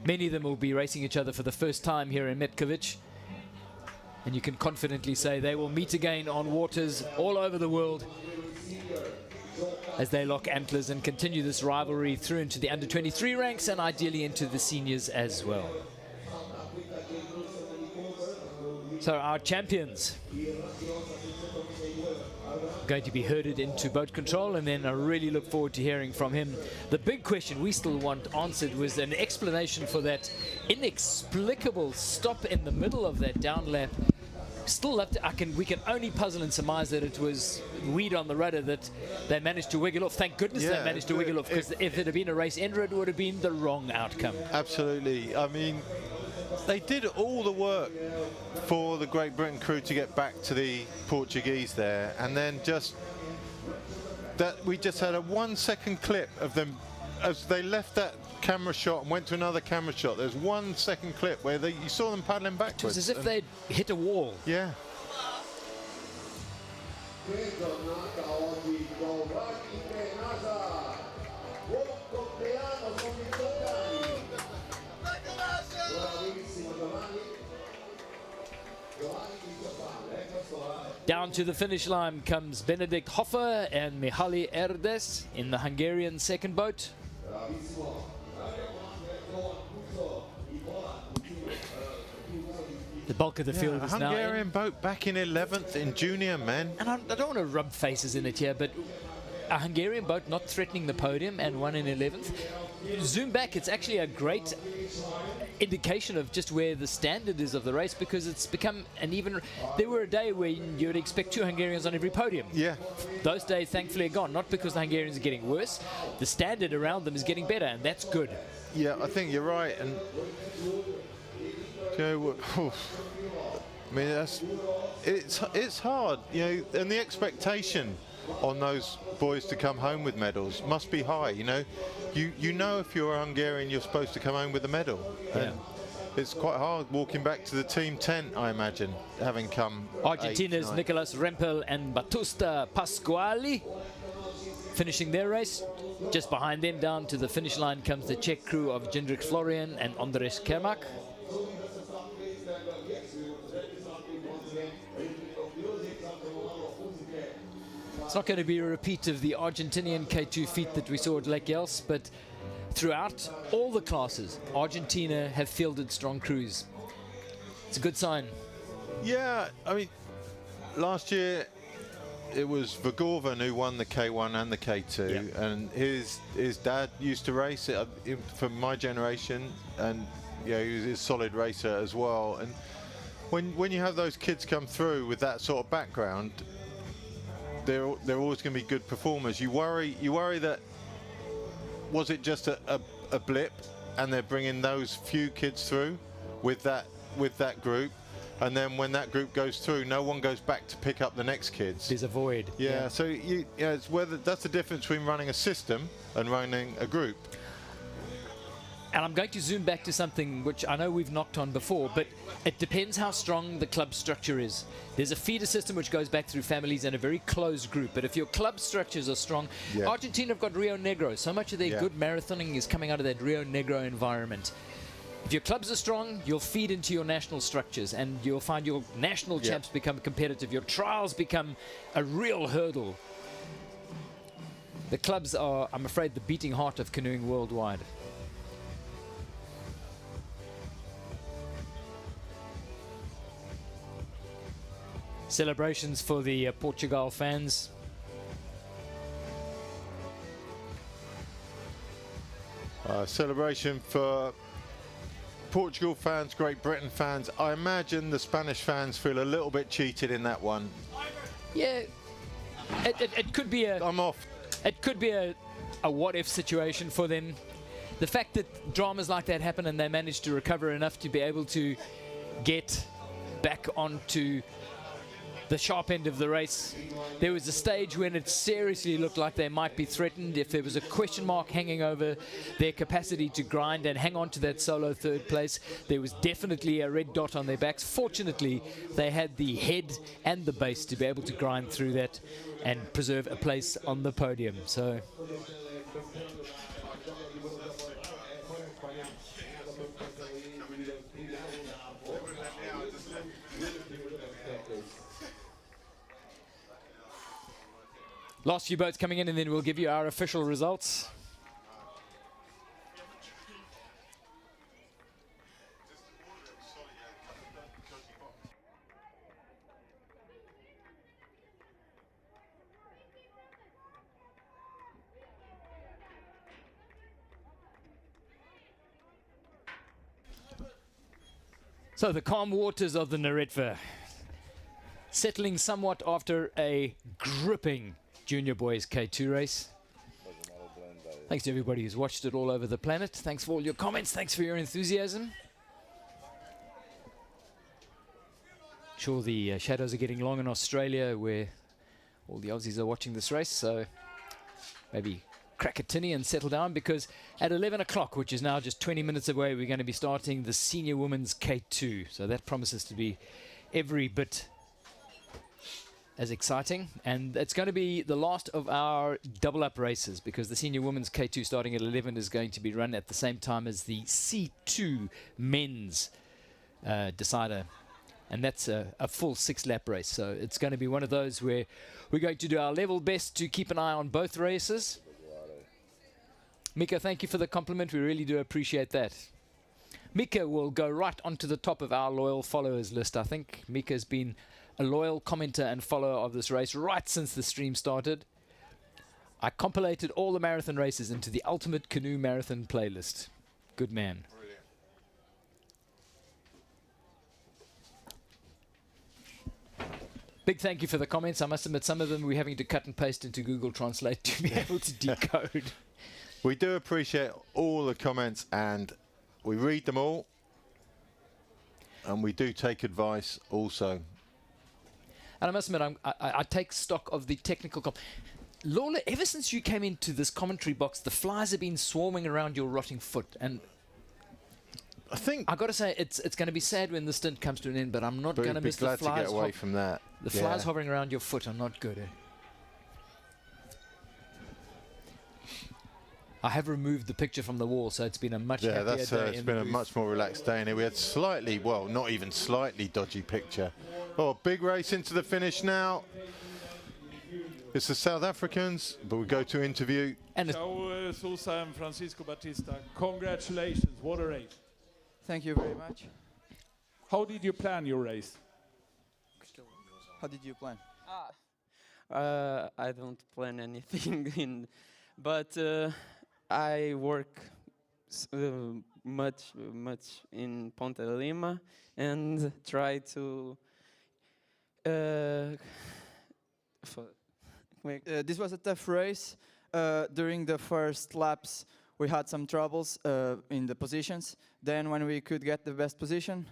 Many of them will be racing each other for the first time here in Metkovic. And you can confidently say they will meet again on waters all over the world as they lock antlers and continue this rivalry through into the under-23 ranks and ideally into the seniors as well. So our champions going to be herded into boat control, and then I really look forward to hearing from him. The big question we still want answered was an explanation for that inexplicable stop in the middle of that down lap still love to, we can only puzzle and surmise that it was weed on the rudder that they managed to wiggle off. Thank goodness they managed to wiggle off, because if it had been a race ender, it would have been the wrong outcome. Absolutely. I mean, they did all the work for the Great Britain crew to get back to the Portuguese there, and then we just had a 1 second clip of them as they left that camera shot and went to another camera shot. There's 1 second clip where you saw them paddling backwards. It was as if they'd hit a wall. Yeah. Down to the finish line comes Benedikt Hoffer and Mihaly Erdes in the Hungarian second boat. The bulk of the field is now Hungarian boat back in 11th in junior men. And I don't want to rub faces in it here, but a Hungarian boat not threatening the podium and one in 11th. Zoom back, it's actually a great indication of just where the standard is of the race, because it's become an even. There were a day where you would expect 2 Hungarians on every podium. Yeah. Those days thankfully are gone, not because the Hungarians are getting worse. The standard around them is getting better, and that's good. Yeah, I think you're right. And you know, I mean, it's hard, you know, and the expectation on those boys to come home with medals must be high. You know, you know if you're a Hungarian, you're supposed to come home with a medal. Yeah. And it's quite hard walking back to the team tent, I imagine, having come. Argentina's 8th, Nicolas Rempel and Batusta Pasquali finishing their race. Just behind them, down to the finish line, comes the Czech crew of Jindřich Florian and Andres Kermak. It's not going to be a repeat of the Argentinian K2 feat that we saw at Lake Yels, but throughout all the classes, Argentina have fielded strong crews. It's a good sign. Yeah, I mean, last year it was Vergoven who won the K1 and the K2, Yep. and his dad used to race it from my generation, and yeah, he was a solid racer as well. And when you have those kids come through with that sort of background, they're always going to be good performers. You worry that, was it just a blip, and they're bringing those few kids through with that group, and then when that group goes through, no one goes back to pick up the next kids. There's a void. Yeah, so it's whether that's the difference between running a system and running a group. And I'm going to zoom back to something which I know we've knocked on before, but it depends how strong the club structure is. There's a feeder system which goes back through families and a very closed group, but if your club structures are strong, Yeah. Argentina have got Rio Negro. So much of their good marathoning is coming out of that Rio Negro environment. If your clubs are strong, you'll feed into your national structures, and you'll find your national champs become competitive. Your trials become a real hurdle. The clubs are, I'm afraid, the beating heart of canoeing worldwide. Celebrations for the Portugal fans. Celebration for Portugal fans, Great Britain fans. I imagine the Spanish fans feel a little bit cheated in that one. Yeah, it could be a. I'm off. It could be a what-if situation for them. The fact that dramas like that happen and they manage to recover enough to be able to get back onto the sharp end of the race. There was a stage when it seriously looked like they might be threatened. If there was a question mark hanging over their capacity to grind and hang on to that solo third place, there was definitely a red dot on their backs. Fortunately, they had the head and the base to be able to grind through that and preserve a place on the podium. So last few boats coming in, and then we'll give you our official results. So the calm waters of the Neretva. settling somewhat after a gripping Junior Boys K2 race. Thanks to everybody who's watched it all over the planet. Thanks for all your comments. Thanks for your enthusiasm. Sure, the shadows are getting long in Australia, where all the Aussies are watching this race, so maybe crack a tinny and settle down, because at 11 o'clock, which is now just 20 minutes away, we're going to be starting the Senior Women's K2. So that promises to be every bit as exciting. And it's going to be the last of our double-up races, because the Senior Women's K2 starting at 11 is going to be run at the same time as the C2 Men's Decider. And that's a full 6-lap race. So it's going to be one of those where we're going to do our level best to keep an eye on both races. Mika, thank you for the compliment. We really do appreciate that. Mika will go right onto the top of our loyal followers list, I think. Mika's been a loyal commenter and follower of this race right since the stream started. I compilated all the marathon races into the Ultimate Canoe Marathon playlist. Good man. Big thank you for the comments. I must admit, some of them we're having to cut and paste into Google Translate to be able to decode. We do appreciate all the comments, and we read them all, and we do take advice also. And I must admit, I take stock of the technical Lola, ever since you came into this commentary box, the flies have been swarming around your rotting foot, and I think I've got to say, it's going to be sad when the stint comes to an end, but I'm not going to miss the glad flies. to get away from that. The flies hovering around your foot are not good. I have removed the picture from the wall, so it's been a much happier day. It's been a much more relaxed day, and we had slightly, well, not even slightly dodgy picture. Oh, big race into the finish now. It's the South Africans, but we go to interview. And Ciao, Sousa and Francisco Batista. Congratulations, what a race. Thank you very much. How did you plan your race? How did you plan? I don't plan anything, but I work much in Ponte Lima and try to. This was a tough race. During the first laps, we had some troubles in the positions. Then when we could get the best position,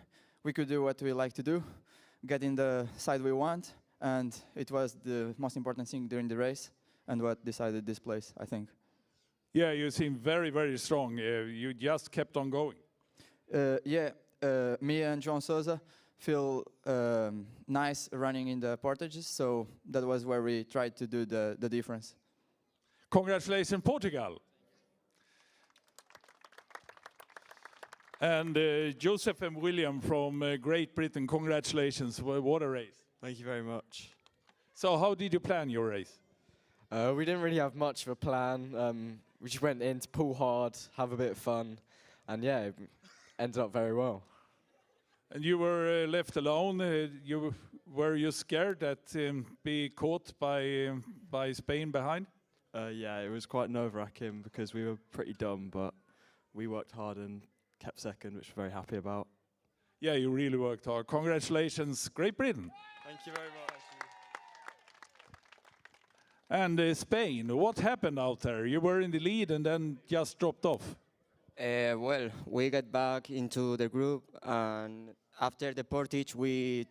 we could do what we like to do, get in the side we want, and it was the most important thing during the race and what decided this place, I think. Yeah, you seem very, very strong. You just kept on going. Me and João Sousa feel nice running in the Portages, so that was where we tried to do the difference. Congratulations, Portugal. And Joseph and William from Great Britain, congratulations. What a race. Thank you very much. So how did you plan your race? We didn't really have much of a plan. We just went in to pull hard, have a bit of fun, and yeah, it ended up very well. And you were left alone. Were you scared that be caught by Spain behind? Yeah, it was quite nerve-wracking because we were pretty dumb, but we worked hard and kept second, which we're very happy about. Yeah, you really worked hard. Congratulations, Great Britain. Thank you very much. And Spain, what happened out there? You were in the lead and then just dropped off. Well, we got back into the group, and after the Portage, we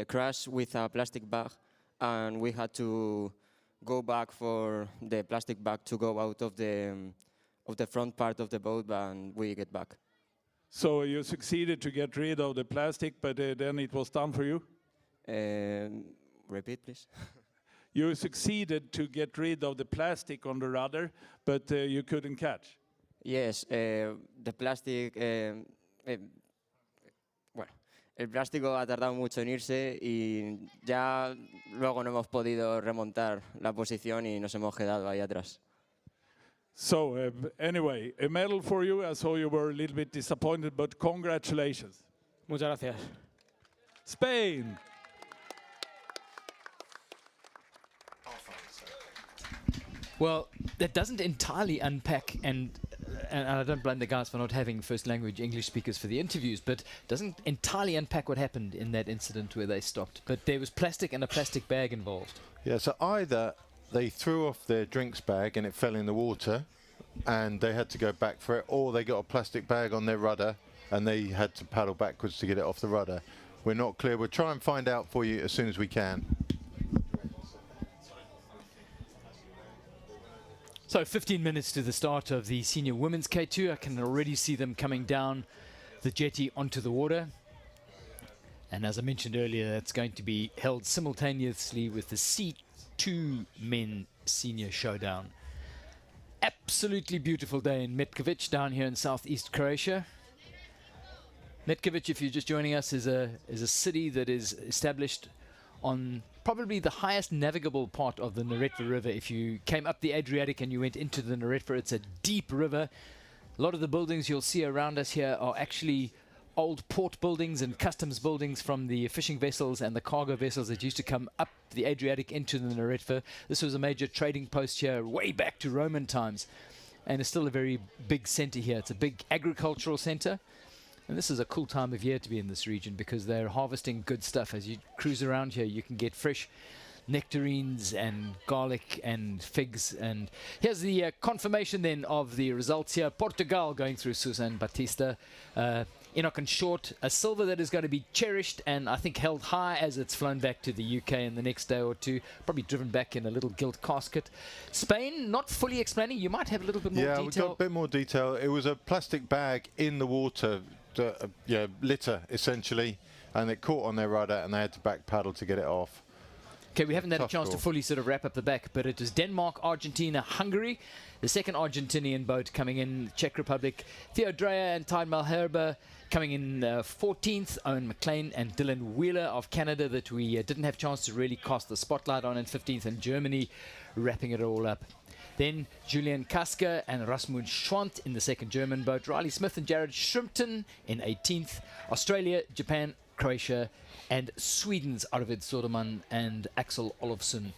crashed with a plastic bag, and we had to go back for the plastic bag to go out of the front part of the boat, and we get back. So you succeeded to get rid of the plastic, but then it was done for you? Repeat, please. You succeeded to get rid of the plastic on the rudder, but you couldn't catch? Yes, the plastic. Bueno, el plástico ha tardado mucho en irse y ya luego no hemos podido remontar la posición y nos hemos quedado ahí atrás. So anyway, a medal for you. I saw you were a little bit disappointed, but congratulations. Muchas gracias. Spain. Well, that doesn't entirely unpack and and I don't blame the guys for not having first language English speakers for the interviews, but doesn't entirely unpack what happened in that incident where they stopped. But there was plastic and a plastic bag involved. Yeah, so either they threw off their drinks bag and it fell in the water and they had to go back for it, or they got a plastic bag on their rudder and they had to paddle backwards to get it off the rudder. We're not clear. We'll try and find out for you as soon as we can. So 15 minutes to the start of the senior women's K2. I can already see them coming down the jetty onto the water. And as I mentioned earlier, that's going to be held simultaneously with the C2 men senior showdown. Absolutely beautiful day in Metkovic down here in southeast Croatia. Metkovic, if you're just joining us, is a city that is established on probably the highest navigable part of the Neretva River. If you came up the Adriatic and you went into the Neretva, it's a deep river. A lot of the buildings you'll see around us here are actually old port buildings and customs buildings from the fishing vessels and the cargo vessels that used to come up the Adriatic into the Neretva. This was a major trading post here way back to Roman times, and it's still a very big center here. It's a big agricultural center. And this is a cool time of year to be in this region because they're harvesting good stuff. As you cruise around here, you can get fresh nectarines and garlic and figs. And here's the confirmation then of the results here. Portugal going through Susan Batista. Enoch and Short, a silver that is going to be cherished and I think held high as it's flown back to the UK in the next day or two. Probably driven back in a little gilt casket. Spain, not fully explaining. You might have a little bit more Yeah, detail. we've got a bit more detail. It was a plastic bag in the water, litter essentially, and it caught on their rudder and they had to back paddle to get it off. Okay, we haven't had a Tough chance to call. fully sort of wrap up the back, but it was Denmark, Argentina, Hungary. The second Argentinian boat coming in, Czech Republic. Theo Dreyer and Tide Malherbe coming in 14th. Owen McLean and Dylan Wheeler of Canada that we didn't have a chance to really cast the spotlight on in 15th. And Germany wrapping it all up. Then Julian Kasker and Rasmus Schwant in the second German boat. Riley Smith and Jared Shrimpton in 18th. Australia, Japan, Croatia, and Sweden's Arvid Soderman and Axel Olofsson